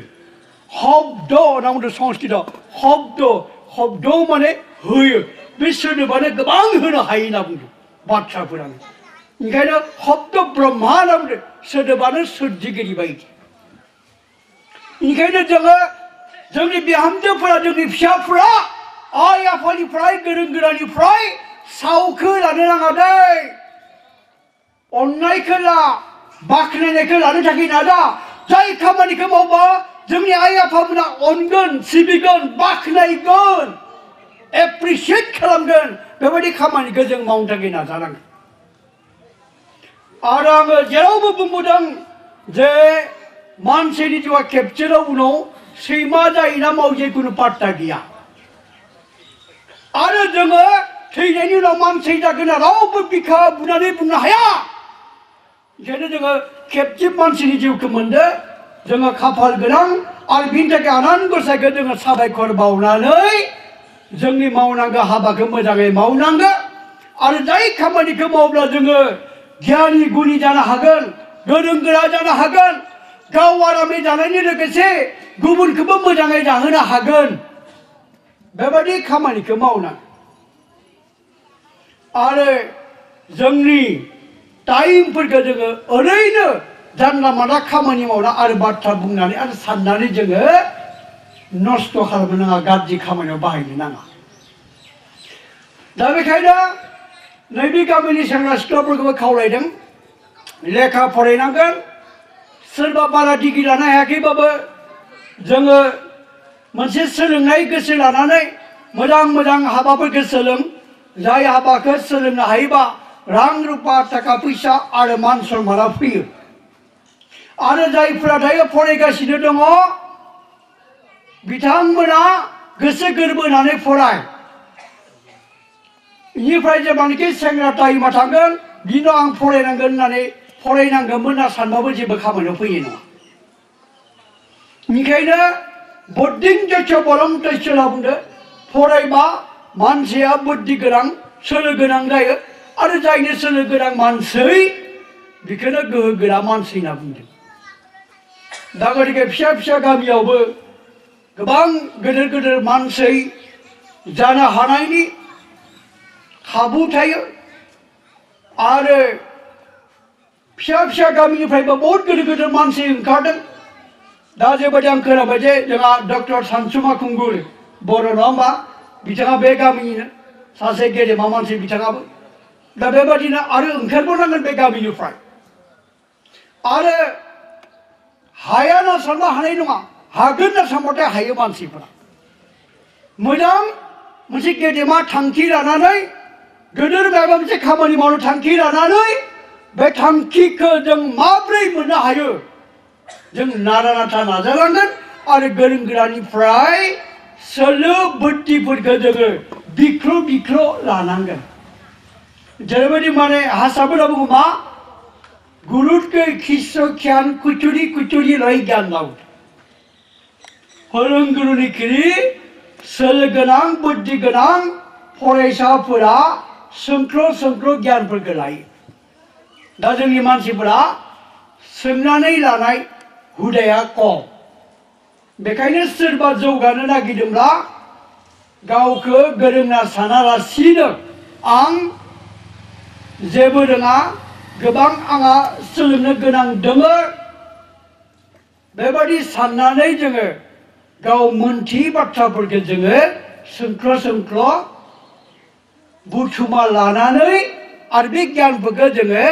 शब्द होनना बुंदों संस्कृतआव शब्द माने होयो बे सोदोबानो गोबां होनो हायो होनना बुंदों बाथ्राफोरानो ओंखायनो शब्द ब्रह्मा होनना बुंदों सोदोबानो सोरजिगिरि बायदि ओंखायनो जोङो जोंनि बिहामजोफोरा जोंनि फिसाफोरा आइ आफानिफ्राय गोरों गोरानिफ्राय सावखौ लानो नाङा दै अननायखौ ला बाख्नायनायखौ लानो थाखाय नाजा जाय खामानिखौ मावबा जोंनि आइ आफामोना अनगोन सिबिगोन बाख्नायगोन एप्रिसियेट खालामगोन बेबायदि खामानिखौ जों मावनो थाखाय नाजानांगोन आरो आङो जेरावबो बुंबोदों जे मानसिनि जिउआ खेबसेल' उनाव सैमा जायोना मावजि खुनु पात्ता गैया आरो जोङो थैनायनि उनाव मानसि जागोन रावबो बिखा बुनानै बुंनो हाया ओंखायनो जोङो खेबसे मानसिनि जिउखौ मोनदो जोङो खाफाल गोनां आरो बिनि थाखाय आनान गसाइखौ जोङो साबायखर बावनानै जोंनि मावनांगौ हाबाखौ मोजाङै मावनांगौ आरो जाय खामानिखौ मावब्ला जोङो गियानि गुनि जानो हागोन गोरों गोरा जानो हागोन गाव आरामै जानायनि लोगोसे गुबुनखौबो मोजाङै जाहोनो हागोन बेबायदि खामानिखौ मावनांगौ आरो जोंनि टाइमफोरखौ जोङो ओरैनो जानला मानला खामानि मावना आरो बाथ्रा बुंनानै आरो साननानै जोङो नस्थ' खालामनो नाङा, गाज्रि खामानियाव बाहायनो नाङा। दा बेखायनो नैबे गामिनि सेंग्रा सिख्लाफोरखौबो खावलायदों, लेखा फरायनांगोन। सोरबा बारा डिग्रि लानो हायाखैबाबो जोङो मोनसे सोलोंनाय गोसो लानानै मोजां मोजां हाबाफोरखौ सोलों। जाय हाबाखौ सोलोंनो हायोबा रां रुपा थाखा फैसा आरो मान सन्माना फैयो। आरो जायफोरा दायो फरायगासिनो दङ बिथांमोना गोसो गोरबो होनानै फराय। बेनिफ्राय जेब्लानाखि सेंग्रा टाइमा थांगोन बिनाव आं फरायनांगोन होननानै फरायनांगौमोन होनना सानबाबो जेबो खामानियाव फैनाय नङा। बेनिखायनो बुद्धिं जस्य बलं तस्य होनना बुंदो, फरायबा मानसिया बुद्धि गोनां सोलो गोनां जायो। आरो जायनो सोलो गोनां मानसि बेखौनो गोहो गोरा मानसि होनना बुंदों। दा गतिके फिसा फिसा गामियावबो गोबां गेदेर गेदेर मानसि जानो हानायनि खाबु थायो। आरो फिसा फिसा गामिनिफ्रायबो बहुत गेदेर गेदेर मानसि ओंखारदों। दा जेबायदि आं खोनाबाय जे जोंहा डक्टर सानसुमा खुंगुर बर' नङा होमबा, बिथाङा बे गामिनिनो सासे गेदेमा मानसि बिथाङाबो। दा बेबादिनो आरो ओंखारबावनांगोन बे गामिनिफ्राय। आरो हाया होनना सानबा हानाय नङा, हागोन होनना सानबाथाय हायो मानसिफोरा। मोजां मोनसे गेदेमा थांखि लानानै गोदोर माबा मोनसे खामानि मावनो थांखि लानानै बे थांखिखौ जों माब्रै मोननो हायो जों नारा नाथा नाजानांगोन। आरो गोरों गोरानिफ्राय सोलो बुद्धिफोरखौ जोङो बिख्र' बिख्र' लानांगोन। जेरैबायदि माने हारसाफोरा बुङो मा, गुरुतकै खिस्स ख्यान कुचुरि कुचुरि लै ज्ञान लाउ। फोरोंगुरुनिख्रुइ सोलो गोनां बुद्धि गोनां फरायसाफोरा सोंख्ल' सोंख्ल' गियानफोरखौ लायो। दा जोंनि मानसिफोरा सोंनानै लानाय हुदाया खम। बेखायनो सोरबा जौगानो नागिरदोंब्ला गावखौ गोरों होनना सानालासिनो आं जेबो रोङा, गोबां आंहा सोलोंनो गोनां दङ, बेबादि साननानै जोङो गाव मोनथियै बाथ्राफोरखौ जोङो सोंख्ल' सोंख्ल' बुथुमा लानानै आरो बे गियानफोरखौ जोङो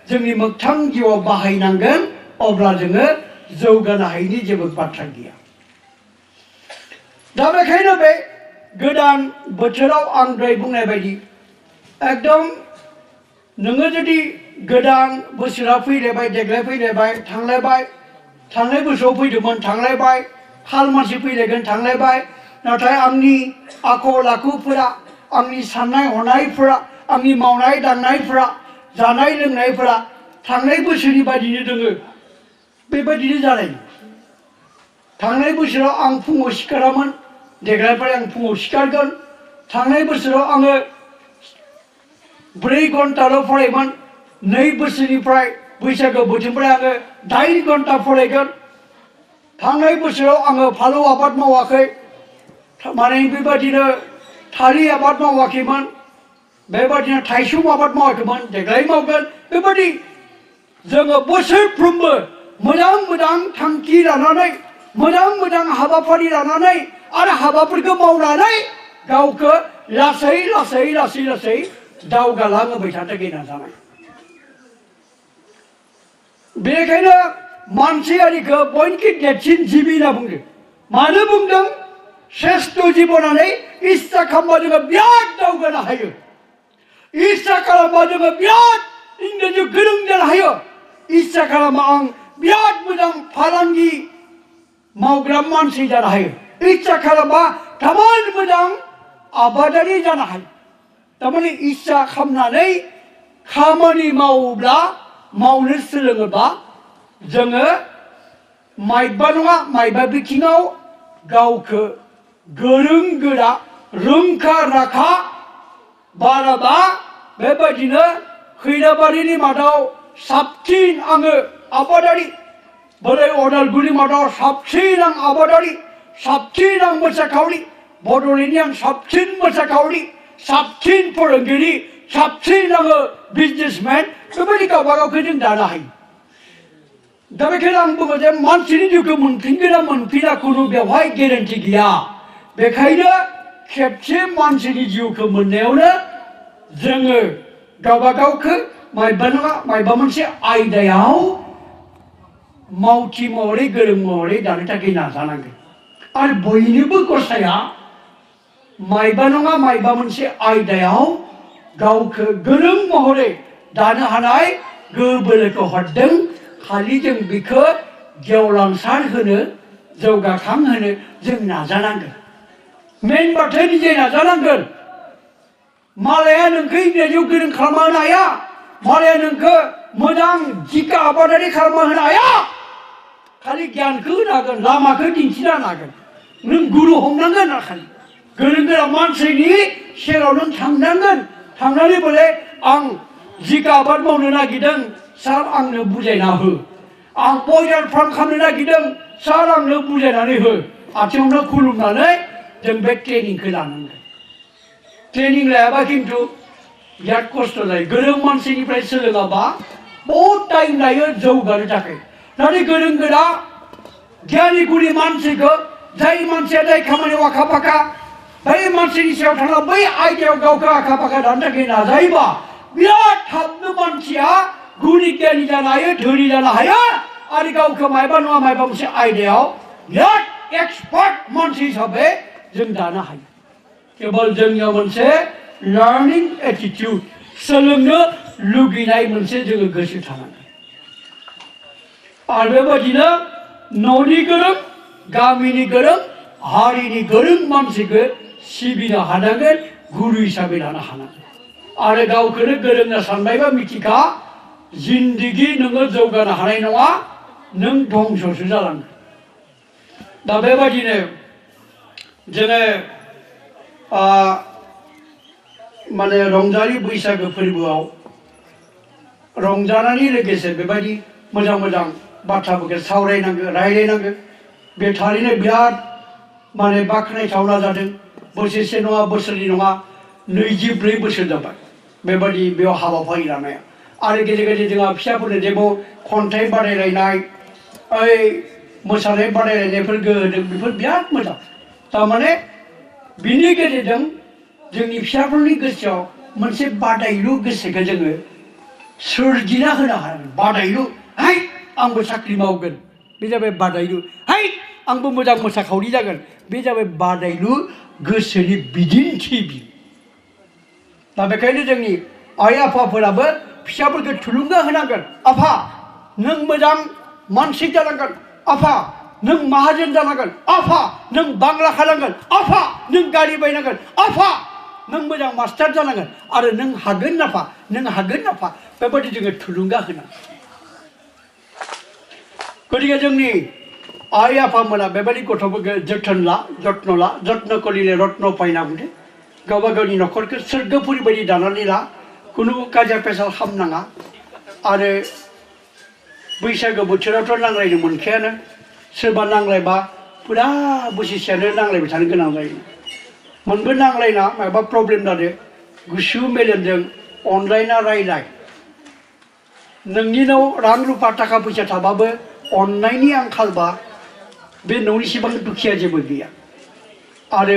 जोंनि मोगथां जिउआव बाहायनांगोन। अब्ला जोङो जौगानो हायैनि जेबो बाथ्रा गैया। दा बेखायनो बे गोदान बोथोराव आं दहाय बुंनाय बायदि एकदम नोङो जुदि गोदान बोसोरा फैलायबाय, देग्लाय फैलायबाय, थांलायबाय, थांनाय बोसोराव फैदोंमोन थांलायबाय, खाल मानसि फैलायगोन थांलायबाय, नाथाय आंनि आखल आखुफोरा, आंनि साननाय हनायफोरा, आंनि मावनाय दांनायफोरा, जानाय लोंनायफोरा थांनाय बोसोरनि बायदिनो दोङो, बेबायदिनो जानाय। थांनाय बोसोराव आं फुङाव सिखारामोन, देग्लायनिफ्राय आं फुङाव सिखारगोन। थांनाय बोसोराव आङो 4 घन्टाल' फरायोमोन, 2 बोसोरनिफ्राय बैसागो बोथोरनिफ्राय आङो 8 घन्टा फरायगोन। थांनाय बोसोराव आङो फालौ आबाद मावाखै, माने बेबादिनो थालिर आबाद मावाखैमोन, बेबादिनो थाइसुम आबाद मावाखैमोन, देग्लाय मावगोन। बेबादि जोङो बोसोरफ्रोमबो मोजां मोजां थांखि लानानै, मोजां मोजां हाबाफारि लानानै आरो हाबाफोरखौ मावनानै गावखौ लासै लासै लासै लासै दावगालांहोबाय थानो गोनां जानाय। बेनिखायनो मानसियारिखौ बयनिख्रुइ देरसिन जिबि होनना बुंदों। मानो बुंदों? श्रेष्ठ जिब होननानै इस्सा खालामबा जोङो बिराद दावगानो हायो। इस्सा खालामबा जोङो बिराद इंराजि गोरों जानो हायो। इस्सा खालामबा आं बिराद मोजां फालांगि मावग्रा मानसि जानो हायो। इस्सा खालामबा थामान मोजां आबादारि जानो हायो। थारमाने इस्सा खालामनानै खामानि मावोब्ला, मावनो सोलोङोबा जोङो मायबा नङा मायबा बिथिङाव गावखौ गोरों गोरा, रोंखा राखा बाराबा बेबायदिनो खैराबारिनि मादाव साबसिन आङो आबादारि, बोराय अदालगुरिनि मादाव साबसिन आं आबादारि, साबसिन आं मोसाखावरि, बड'लेण्डनि आं साबसिन मोसाखावरि, साबसिन फोरोंगिरि, साबसिन नोङो बिजनेसमेन बेबायदि गावबा गावखौ जों दानो हायो दा बेखायनो आं बुङो जे मानसिनि जिउखौ मोनफिनगोन ना मोनफिना खुनु बेवहाय गेरेन्टि गैया बेखायनो खेबसे मानसिनि जिउखौ मोननायावनो जोङो गावबा गावखौ मायबा नङा मायबा मोनसे आयदायाव मावथि महरै गोरों महरै दानो थाखाय नाजानांगोन आरो बयनोबो गसाया मायबा नङा मायबा मोनसे आयदायाव गावखौ गोरों महरै दानो हानाय गोहो बोलोखौ हरदों खालि जों बेखौ गेवलांसार होनो जौगाखां होनो जों नाजानांगोन मेन बाथ्राया निजे नाजानांगोन मालाया नोंखौ इंराजियाव गोरों खालामना होनो हाया मालाया नोंखौ मोजां जिका आबादारि खालामना होनो हाया खालि गियानखौ होनो हागोन लामाखौ दिन्थिना होनो हागोन नों गुरु हमनांगोन आरो खालि गोरों गोरा मानसिनि सेराव नों थांनांगोन थांनानै बोले आं जिका आबाद मावनो नागिरदों सार आंनो बुजायना हो आं बयलार फार्म खालामनो नागिरदों सार आंनो बुजायनानै हो आथिङावनो खुलुमनानै जों बे ट्रेनिंखौ लानांगोन ट्रेनिं लायाबा खिन्थु बिराद खस्थ' जायो गोरों मानसिनिफ्राय सोलोङाबा बहुद टाइम लायो जौगानो थाखाय नाथाय गोरों गोरा गियानि गुनि मानसिखौ जाय मानसिया जाय खामानियाव आखा फाखा बै मानसिनि सायाव थांना बै आयदायाव गावखौ आखा फाखा दानो थाखाय नाजायोबा बिराद थाबनो मानसिया गुनि गियानि जानो हायो धोनि जानो हायो आरो गावखौ मायबा नङा मायबा मोनसे आयदायाव बिराद एक्सपार्ट मानसि हिसाबै जों दानो हायो केवल जोंनियाव मोनसे लार्निं एटिटिउड सोलोंनो लुगैनाय मोनसे जोङो गोसो थानांगोन आरो बेबायदिनो न'नि गोरों गामिनि गोरों हारिनि गोरों मानसिखौ सिबिनो हानांगोन गुरु हिसाबै लानो हानांगोन आरो गावखौनो गोरों होनना सानबायबा मिथिखा जिन्दगि नोङो जौगानो हानाय नङा नों धंससो जालांगोन दा बेबायदिनो जोङो माने रंजालि बैसागो फोरबोआव रंजानानै लोगोसे बेबायदि मोजां मोजां बाथ्राफोरखौ सावरायनांगौ रायलायनांगौ बे थारैनो बिराद माने बाख्नायथावना जादों बोसोरसे नङा बोसोरनै नङा 24 बोसोर जाबाय बेबायदि बेयाव हाबाफारि लानाया आरो गेजेर गेजेर जोंहा फिसाफोरनो जेबो खन्थाइ बादायलायनाय ओइ मोसानाय बादायलायनायफोर होदों बेफोर बिराद मोजां थारमाने बिनि गेजेरजों जोंनि फिसाफोरनि गोसोआव मोनसे बादायलु गोसोखौ जोङो सोरजिना होनो हागोन बादायलु हाय आंबो साख्रि मावगोन बे जाबाय बादायलु हाय आंबो मोजां मोसाखावरि जागोन बे जाबाय बादायलु गोसोनि बिदिन्थि दा बेखायनो जोंनि आइ आफाफोराबो फिसाफोरखौ थुलुंगा होनांगोन आफा नों मोजां मानसि जानांगोन आफा नों माहाजोन जानांगोन आफा नों बांला खालामगोन आफा नों गारि बायनांगोन आफा नों मोजां मास्टार जानांगोन आरो नों हागोन आफा नों हागोन आफा बेबायदि जोङो थुलुंगा होनांगोन गतिके जोंनि आइ आफामोना बेबायदि गथ'फोरखौ जोथोन ला जत्न करिले रत्न पायना बुंदों गावबा गावनि न'खरखौ सोरगोफुरि बायदि दानानै ला खुनु काजिया पेसाल खालामनाङा आरो बैसागो बोथोरावथ' नांलायनो मोनखायानो सोरबा नांलायबा फुरा बोसोरसेयानो नांलायबाय थानो गोनां जायो मोनबो नांलायना माबा प्रब्लेम जादों गुसु मेलेमजों अनलायना रायलाय नोंनिनाव रां रुपा थाखा फैसा थाबाबो अननायनि आंखालबा बे न'निसिबां दुखिया जेबो गैया आरो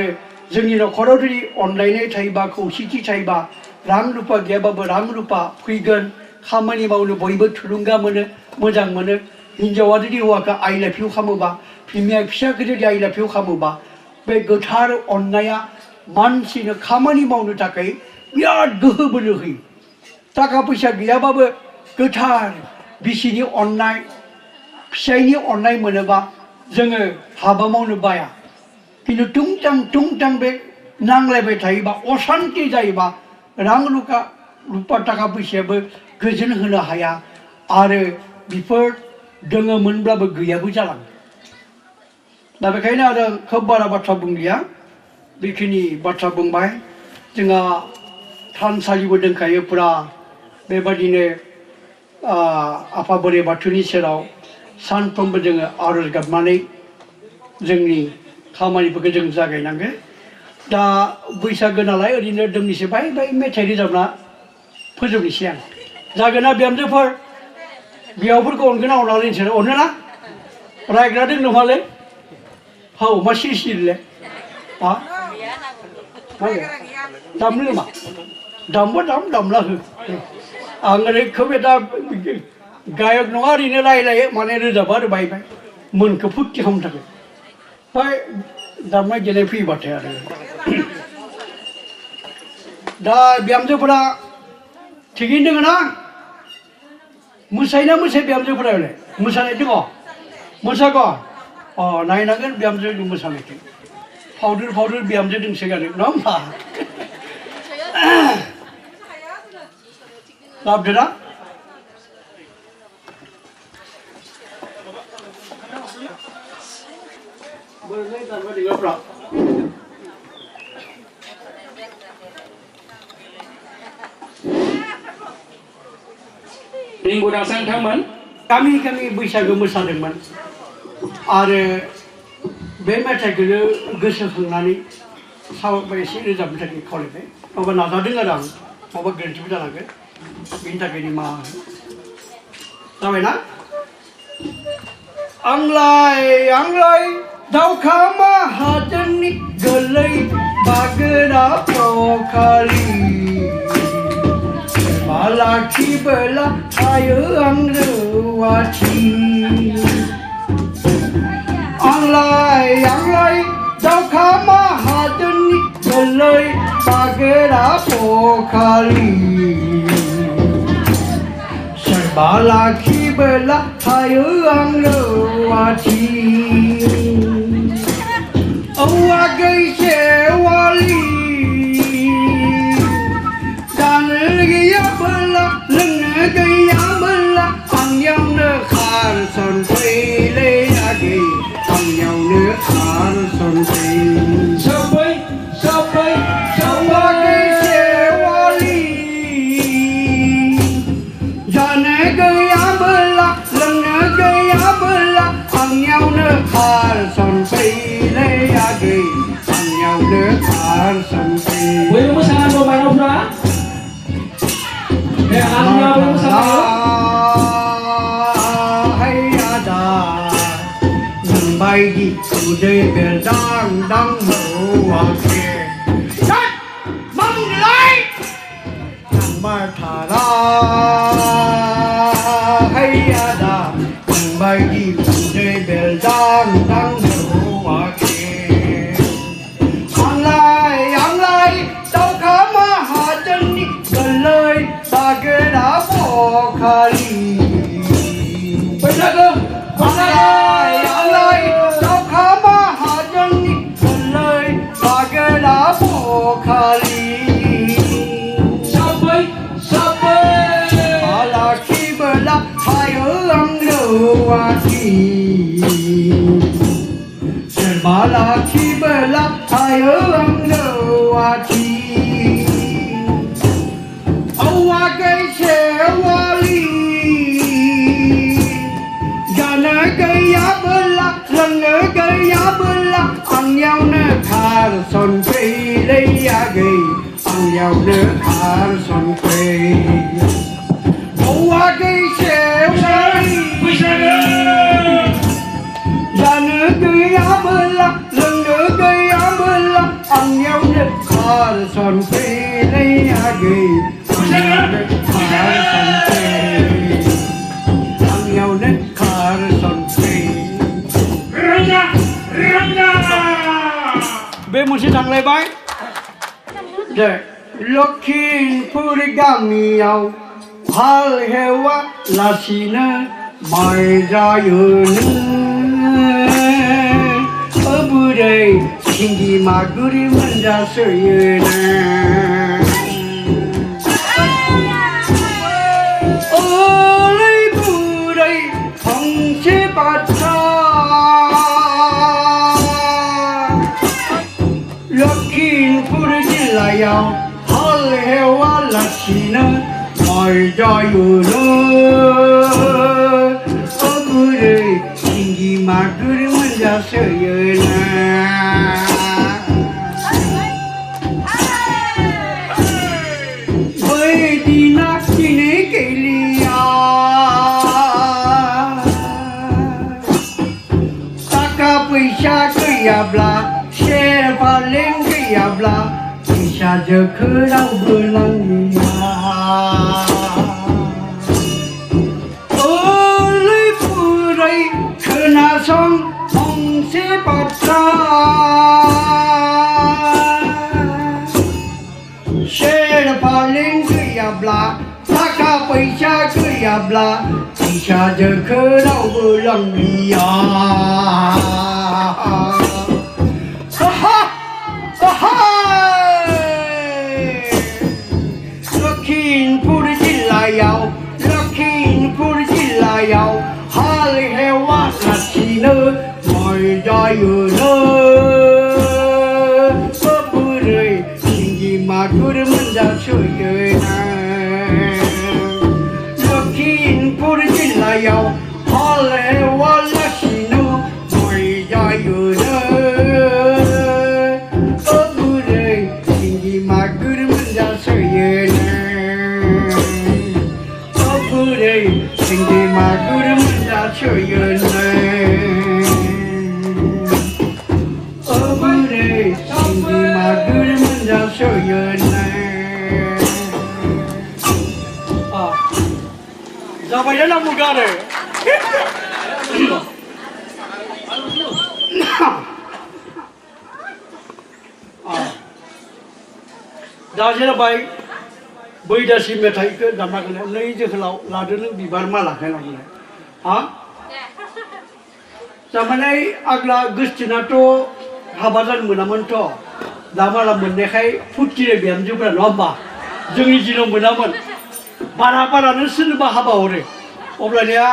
जोंनि न'खराव जुदि अनलायनाय थायोबा खौसेथि थायोबा रां रुपा गैयाबाबो रां रुपा फैगोन खामानि मावनो बयबो थुलुंगा मोनो मोजां मोनो हिन्जावा जुदि हौवाखौ आइ लाभ इउ खालामोबा बिमाया फिसाखौ जुदि आइ लाभ इउ खालामोबा बे गोथार अननाया मानसिनो खामानि मावनो थाखाय बिराद गोहो बोलो होयो थाखा फैसा गैयाबाबो गोथार बिसिनि अननाय फिसायनि अननाय मोनोबा जोङो हाबा मावनो बाया किन्तु टुंटां बे नांलायबाय थायोबा अशान्ति जायोबा रां रुपा थाखा फैसायाबो गोजोन होनो हाया आरो बेफोर दङमोनब्लाबो गैयाबो जालाङो दा बेखायनो आरो खोब बारा बाथ्रा बुंलिया बेखिनि बाथ्रा बुंबाय जोंहा थानसालिबो दंखायो फुरा बेबादिनो आफा बोराइ बाथौनि सेराव सानफ्रोमबो जोङो आरज गाबनानै जोंनि खामानिफोरखौ जों जागायनांगोन दा बैसागो नालाय ओरैनो दोंनैसो बाय मेथाइ रोजाबना फोजोबनोसै आं जागोन ना बिहामजोफोर बिहावफोरखौ अनगोन ना अनला नोंसोर अनो ना रायग्रा दं नोंहालाय हौ मा सिरिसिरिलै हा मा दामनो नामा दामबा दामला हो आं ओरैखौबो दा गायक नङा ओरैनो रायलायो माने रोजाबा आरो बायबाय मोनखौ फुरथि खालामनो थाखाय ओमफ्राय दामनाय देनाय फैबाथाय आरो दा बिहामजोफोरा थिगैनो दङ ना मोसायोना मोसायो बिहामजोफोरालाय मोसानाय दङ मोसागोन अ नायनांगोन बिहामजोनि मोसानायखौ फावदुर बिहामजो दोंसोगारो नङा होमबा लाबदो ना रिंगु दांसां थांमोन गामि बैसागो मोसादोंमोन आरो बे मेथाइखौनो गोसोखांनानै एसे रोजाबनो थाखाय खावलायबाय माबा नाजादों आरो आं माबा गोरोन्थिबो जानांगोन बेनि थाखाय निमाहा जाबायना आंलाय दावखा माहाजोननि गोरलै बागोरा फखालि लाखिबोला थायो आं रुवाथि आंलाय दावखा माहाजोननि गोरलै बागोरा फखालि सोरबा लाखिबोला थायो आं रुवाथि औवा गैसेवालि जानो गैयाबोला लोंनो गैयाबोला आंनियावनो खारसनफैलै आगै आंनियावनो खारसनफै सबै औवा गैसेवालि जानो गैयाबोला लोंनो गैयाबोला आंनियावनो खारसनफैलै आगै आंनियावनो खारसनफै बयबो मोसानांगौ माइनावफ्रा दे आंनियाव मोसानांगौ आदा नोंबायदि उदै बेरदां हौवाखे मंगलाय नाम्बार थारा आदा नोंबायदि उदै बेरदां हौवाखे आंलाय दावखा माहाजोननि गोरलै बागोरा फखालि बैसागो आंलाय दावखा माहाजोननि गोरलै बागोरा फखालि सबै लाखिबोला थायो आं रुवाथि सोरबा लाखिबोला थायो आं रुवाथि औवा गैसेवालि जानो गैयाबोला लोंनो गैयाबोला आंनियावनो खारसनफैलै आगै आंनियावनो खारसनफै औवा गैसेवालि जानो गैयाबोला लोंनो गैयाबोला आंनियावनो खारसनफैलै आगै आंनियावनो खारसनफै आंनियावनो खारसनफै बे मोनसे थांलायबाय दे लखिमपुर गामियाव हाल हेवा लासिनो माइ जायोनो बुरै सिंगि मागुरि मोनजासोयोनो ओलै बुरै फंसे बाथ्रा लखिमपुर जिल्लायाव हाल हेवा लासिनो माइ जायोनो बुरै सिंगि मागुर मोनजासोयोनो बै दिना गैयाब्ला शेर फालें गैयाब्ला फिसाजोखौ रावबो लांलिया ओलै बुरै खोनासं फंसे बाथ्रा शेर फालें गैयाब्ला थाखा फैसा गैयाब्ला फिसाजोखौ रावबो लांलिया लखिमपुर जिल्लायाव हाल हेवागासिनो माइ जायोनो बुरै सिंगि मागुर मोनजासोयोना लखिमपुर जिल्लायाव हाल हेवागासिनो माइ जायोनो बुरै सिंगि मागुर मोनजासोयोना बुरै सिंगि मागुर मोनजासोयोनो बुरै सिंगि मागुर मोनजासोयोनो जाबाय ना मुगारे दा जेराबाय बैदासि मेथाइखौ दामनागोन नै जोहोलाव लादो नों बिबार मालाखौ लांनो हा थारमाने आग्ला गोसथिनाथ' हाबा जानो मोनामोनथ' दा माला मोननायखाय फुरथिनो बिहामजोफ्रा नङा होमबा जोंनि दिनाव मोनामोन बारानो सोरनोबा हाबा हरो अब्लानिया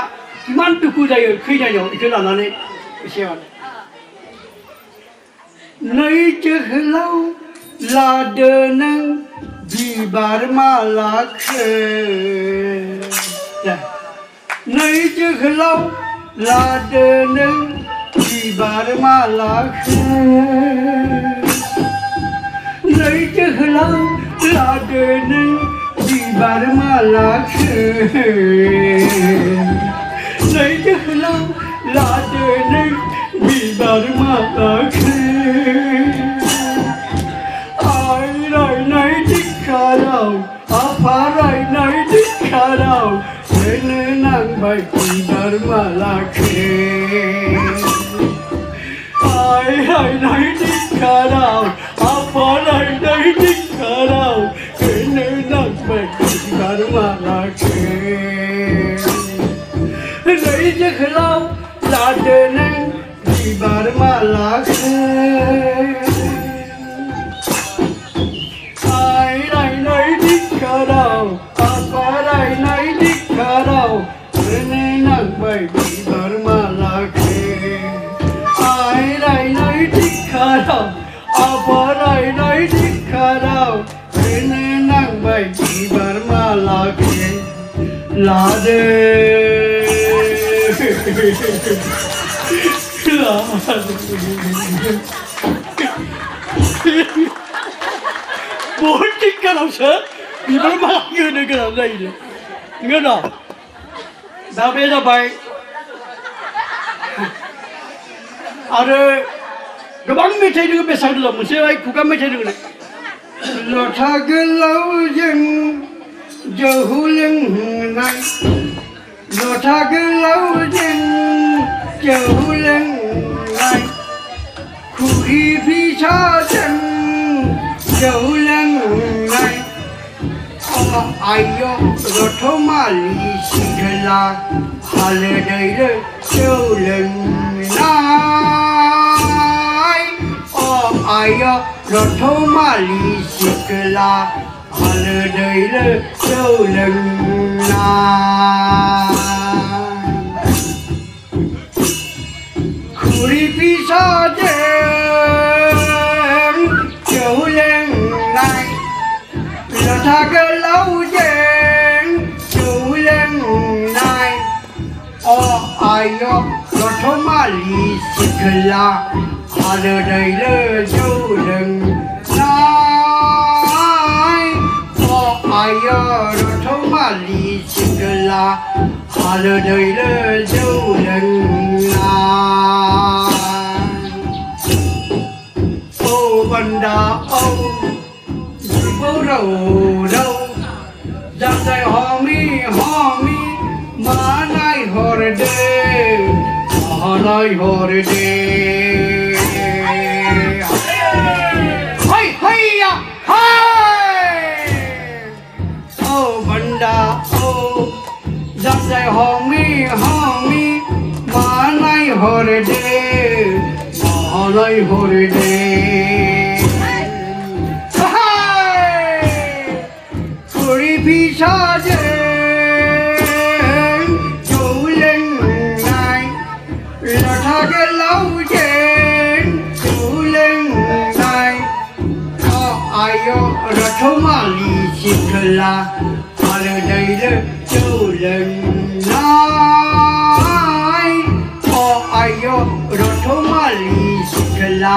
इमान दुखु जायो खैनायाव बेखौ लानानै एसे नै जोहोलाव लादो नों बिबार मालाखौ नै जोहोलाव लादो नों बिबार मालाखौ नै जोहोलाव लादो नों बिबार मालाखौ नै जोहोलाव लादो नों बिबार मालाखौ रायनाय धिक्काराव आफा रायनाय धिक्काराव होनो नांबाय बिबार मालाखौ रायनाय धिक्काराव आफा रायनाय धिक्काराव होनो नांबाय बिबार मालाखौ नै जोहोलाव लादो नों बिबार मालाखौ रायनाय धिक्काराव होनो नांबाय बिबार मालाखौ रायनाय धिक्काराव आफा रायनाय धिक्काराव होनो नांबाय बिबार मालाखौ लादो बहुत धिक्कारावसो बिबार मालाखौ होनो गोनां जायो नंगौ दा बे जाबाय आरो गोबां मेथाइ दङ बेसां दङ मोनसे खुगा मेथाइ दङ लथा गोलावजों जौ लोंनाय लथा गोलावजों जौ लोंनाय खुरि फिसाजों जौ लोंनाय आयो रथमालि सिखला हालोदैरो जौ लोंनाय आयो रथमालि सिखला हालोदैरो जौ लोंनाय खुरि फिसाजों जौ लोंनाय लथा गोलावजों जौ लोंनाय आयो रथमालि सिखला हालोदैरो जौ लोंनाय आयो रथमालि सिखला हालोदैरो जौ लोंनाय banda âu bố rầu rầu giang dây homi má nay hor de hay ya hay oh banda oh giang dây homi má nay hor de Kuri pisha je Julen nai Latha ke lau je Julen nai Ayo rathomali sikla Ala dai le julen nai Ayo rathomali sikla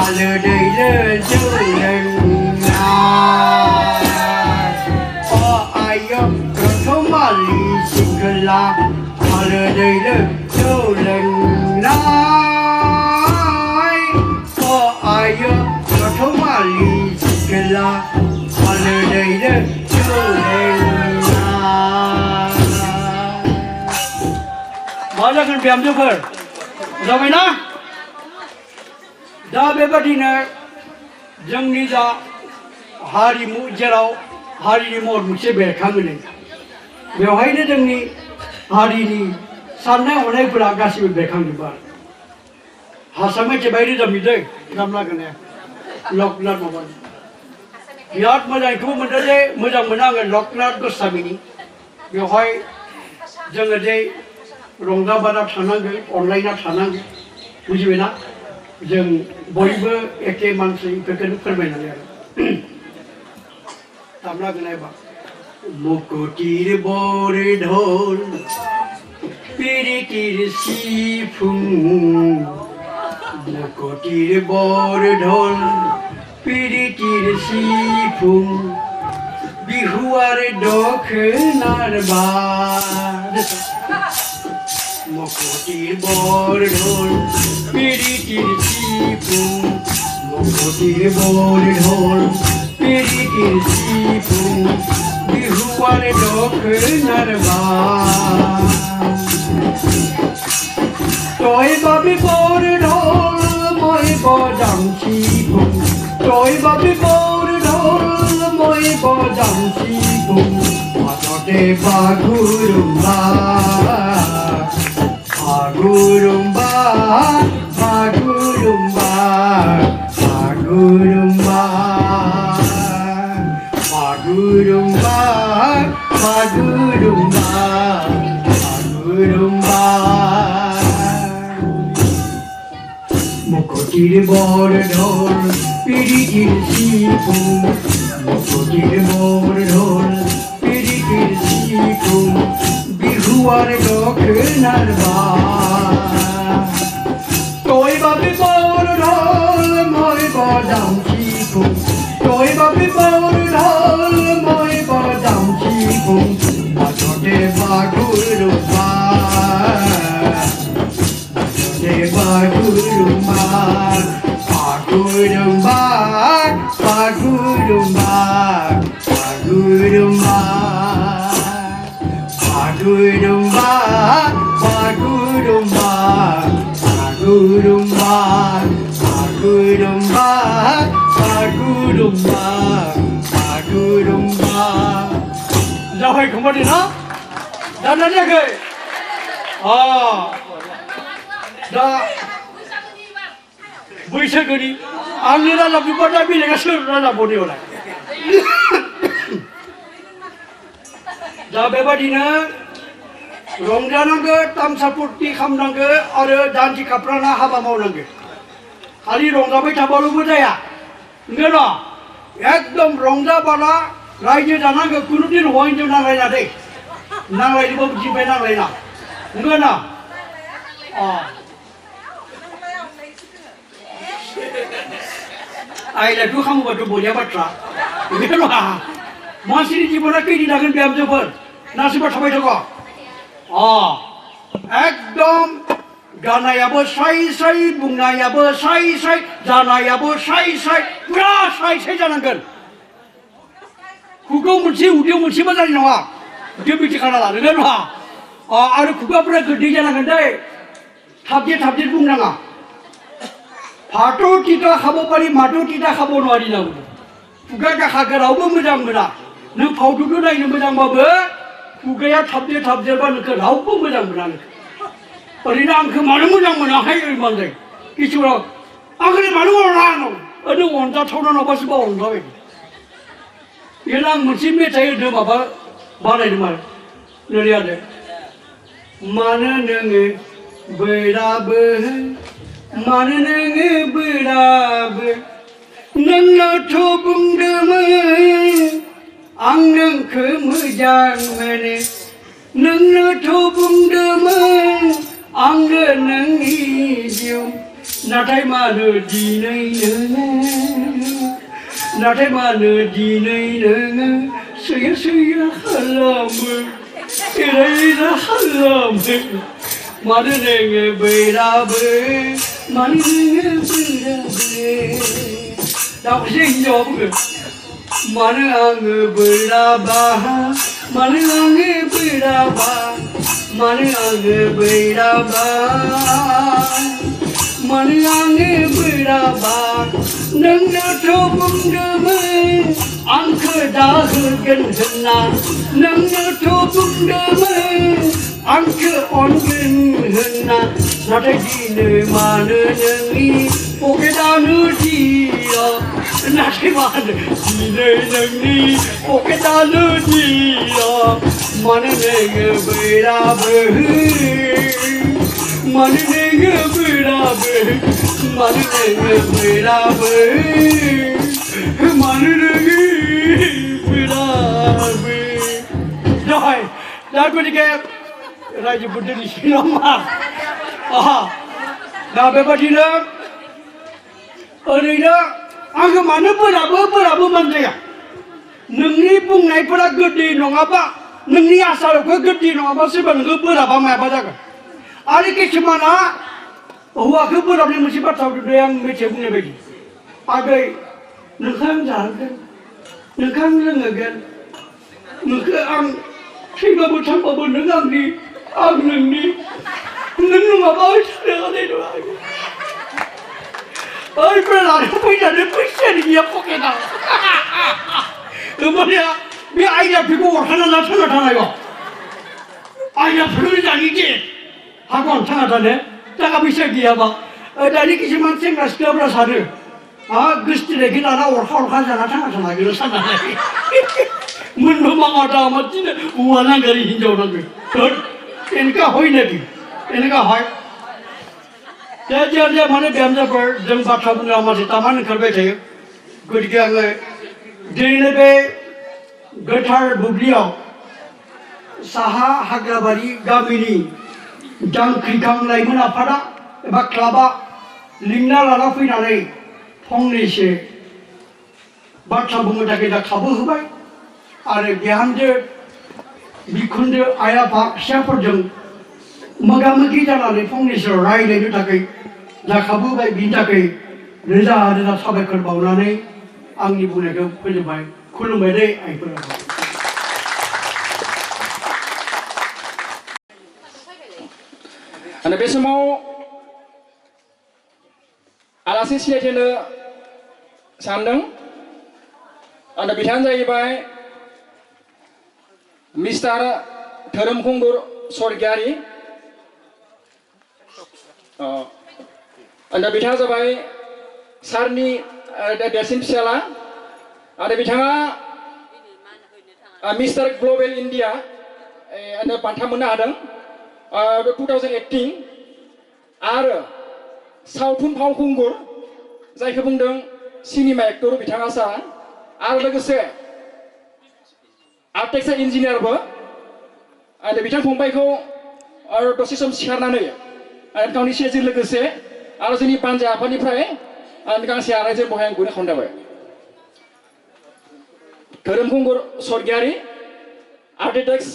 Ala dai le julen nai Ayo rathomali sikla Ala dai le julen nai Ayo rathomali sikla Ala dai le julen nai Majakan biam jokar जाबाय ना दा बेबादिनो जोंनि जा हारिमु जेराव हारिनि महर मोनसे बेरखाङो बेवहायनो जोंनि हारिनि साननाय हनायफोरा गासिबो बेरखांजोबो आरो हारसामै जेबाय रोजाबनिदै दामलागोने लकनाथ माबानि बिराद मोजांखौ मोनदों जे मोजां मोनो आङो लकनाथ गोस्वामीनि बेवहाय जोङो जे रंजा बाजा थानांगोन अनलायना थानांगोन बुजिबायना जों बयबो एखे मानसि बेखौनो फोरमायनानै आरो दामना गोनायबा मुकुटिर बर ढोल पिरितिर सिफुं मुकुटिर बर ढोल पिरितिर सिफुं बिहुआर दखनार बार Mokotir bor dhol, piritir sipung. Mokotir bor dhol, piritir sipung. Bihuar doknar baan. Toy babi bor dhol, moi bojam sipung. Toy babi bor dhol, moi bojam sipung. Matote bagurumba. Bagurumba, bagurumba, bagurumba, bagurumba, bagurumba, bagurumba. Mokotir bor dhol, piritir sipung. Mokotir bor dhol, piritir sipung. Bihuar doknar baan. Toy babi bor dhol, moi bojam sipung. Toy babi bor dhol, moi bojam sipung. Matote bagurumba, matote bagurumba, bagurumba, bagurumba, bagurumba. Bagurumba, bagurumba, bagurumba, bagurumba, bagurumba, bagurumba. Jawahi kembali na? Dan nanya ke? Dah. बैसागु ni, आंनि राजा बिबादा बिलेगा सोर राजा बनि ओला? दा बेबादिनो रंजानांगो तामसा फुर्ति खालामनांगो आरो दान्थि खाफ्राना हाबा मावनांगो खालि रंजाबाय थाबाल'बो जाया नंगौ ना एकदम रंजा बाला रायजो जानांगो कुनुदिन हौवा हिनजाव नांलायना दै नांलायनोबो बुजिबाय नांलायना नंगौ ना आइलाखौ खालामोबाथ' बरिया बाथ्रा नंगौ ना मानसिनि जिबना खैदिन थागोन बिहामजोफोर ना सोरबा थाबाय थागौ एकदम गानायाबो स्राय स्राय बुंनायाबो स्राय स्राय जानायाबो स्राय स्राय पुरा स्राय स्राय जानांगोन खुगायाव मोनसे उदैयाव मोनसेबो जानाय नङा उदैयाव बिदि खाना लानांगोन नङा आरो खुगाफोरा गोदै जानांगोन दै थाबजे बुंनाङा फाथो तिता खाबो पारि माथो तिता खाबो नवारि ना खुगा गाखा रावबो मोजां मोना नों फावथुखौ नायनो मोजांबाबो खुगाया थाबजेबा नोंखौ रावबो मोजां मोना नोंखौ ओरैनो आंखौ मानो मोजां मोनाहाय ओरैबानो जायो किसुराव आंखौ मानो अना नों अनजाथावना नङाबासो बा अनजाबाय बेनो आं मोनसे मेथाइ होदों माबा बानायदोंमोन नोरै आरो मानो नोङो बोराबो मानो नोङो बोराबो नोंनाथ' बुंदोंमोन आं नोंखौ मोजां मोनो नोंनोथ' बुंदोंमोन आंनो नोंनि जिउ नाथाय मानो दिनै नोङो सैया खालामो एरायना खालामो मानो नोङो बोराबो मानो नोङो बोराबो दा खनसे हिन्जावा बुङो मानो आङो बोराबा मानो आङो बोराबा मानो आङो बोराबा मानो आङो बोराबा नोंनोथ' बुंदोंमोन आंखौ दाहोगोन होनना नोंनोथ' बुंदोंमोन आंखौ अनगोन होनना नाथाय दिनै मानो नोंनि पकेटानो दिया नाथाय मानो दिनै नोंनि पकेटानो दिया मानो नोङो बोराबो मानो नोङो बोराबो मानो नोङो बोराबो मानो नोङो बोराबो जाबाय दा गतिके रायजोफोरनि सिगाङाव दा बेबादिनो ओरैनो आङो मानो बोराबो मोनजाया नोंनि बुंनायफोरा गोदै नङाबा नोंनि आसारखौ गोदै नङाबा सोरबा नोङो बोराबा मायाबा जागोन आरो किसुमाना हौवाखौ बोराबनाय मोनसे बाथ्रा बुंदों आं मेथाइ बुंनाय बायदि आगै नोंखौ आं जाहोगोन नोंखौ आं लोंहोगोन नोंखौ आं थैबाबो थांबाबो नों आंनि आं नोंनि नों नङाबा आं थानो हानाय नङा ओइफोर लानानै फैनानै फैसायानो गैया पकेटाव होमबानिया बे आइडियाफोरखौ अरखाना ना थांना थानायाव आइडियाफोरखौ जानि जे हागोन थांना थानो थाखा फैसा गैयाबा दानि किसुमान सेंग्रा सिख्लाफ्रा सानो गोसथोनायखौ लाना अरखा जाना थांना थानो हागोन साननानै मोनबो माङा दामा दिनै हौवा नांगौ हिन्जाव नांगौ এনেকা হয় নাকি এনেকা হয় जे माने बिहामजोफोर जों बाथ्रा बुंनो मानसि तामान ओंखारबाय थायो गतिके आङो दिनैनो बे गोथार बुब्लियाव साहा हाग्राबारि गामिनि जांख्रिखां लाइमोन आफादा एबा क्लाबा लिंना लाना फैनानै फंनैसो बाथ्रा बुंनो थाखाय दा खाबु होबाय आरो बिहामजो बिखुनजो आइ आफा फिसाफोरजों मोगा मोगि जानानै फंनैसो रायज्लायनो थाखाय जा खाबु होबाय बिनि थाखाय रोजा रोजा साबायखर बावनानै आंनि बुंनायखौ फोजोबबाय खुलुमबाय दै आइफोरा आरो बे समाव आलासि सिनायथिनो सानदों आरो बिथाङानो जाहैबाय मिस्टार धोरोमखुंगुर स्वर्गियारि आरो बिथाङा जाबाय सारनि देरसिन फिसाला आरो बिथाङा मिस्टार ग्लबेल इन्डिया बान्था मोननो हादों 2018 आरो सावथुन फावखुंगुर जायखौ बुंदों सिनेमा एक्टर बिथाङा सार आरो लोगोसे आर्किटेक्चार इन्जिनियारबो आरो बिथां फंबायखौ दसे सम सिखारनानै गावनि सिनायथिजों लोगोसे आरो जोंनि पान्जा आफादनिफ्राय गांसे आर'नाइजों बहाय आं गुरै खालामबाय धोरोमखुंगुर स्वर्गियारि आर्किटेक्ट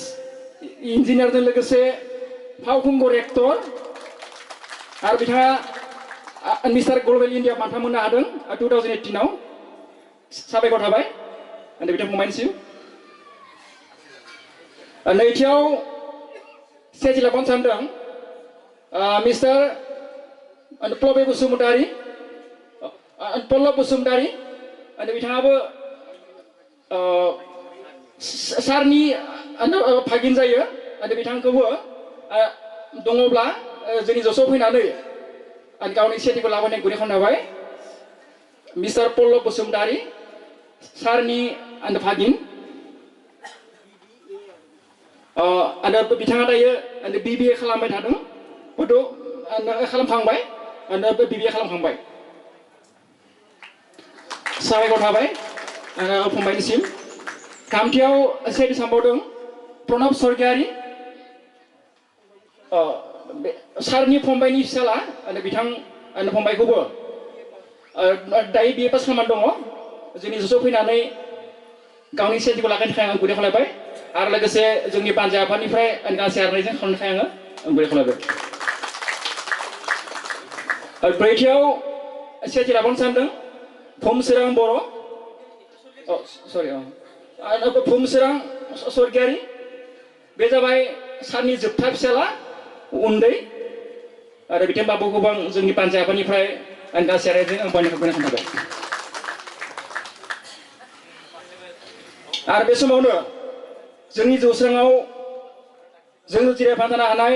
इन्जिनियारजों लोगोसे फावखुंगुर एक्टर आरो बिथाङा मिस्टार ग्लबेल इन्डिया बान्था मोननो हादों 2018 आव साबायखर थाबाय बिथां फंबायनिसिम नैथियाव स्टेज लाफानो सानदों मिस्टार प्लबे बसुमतारी पल्लब बसुमतारी बिथाङाबो सारनि भागिन जायो बिथांखौबो दङब्ला जोंनि जसआव फैनानै गावनि सिनायथिखौ लाबोनाय गुरै खालामबाय मिस्टार पल्लब बसुमतारी सारनि भागिन बिथाङा दायो BBA खालामबाय थादों खालामखांबाय BBA खालामखांबाय साबायखर थाबाय फंबायनिसिम थामथियाव स्टेज थांबावदों प्रणब स्वर्गियारी सारनि फंबायनि फिसाला बिथां फंबायखौबो दायो BA पास खालामनानै दङ जोंनि जसआव फैनानै गावनि सिनायथिखौ लाखिनो थाखाय आं गुरै खालामबाय आरो लोगोसे जोंनि बानजा आफादनिफ्राय गांसे आर'नाइजों खालामनो थाखाय आङो गुरै खालामबाय ब्रैथियाव स्टेज लाबावनो सानदों भुमसोरां बर' भुमसोरां स्वर्गियारी बे जाबाय सारनि जोबथा फिसाला उन्दै आरो बिथां बाबुखौबो आं जोंनि बानजा आफादनिफ्राय गांसे आर'नाइजों आं बायनो खोन्थाबाय आरो बे समावनो जोंनि जौस्राङाव जों जिरायफानो थानो हानाय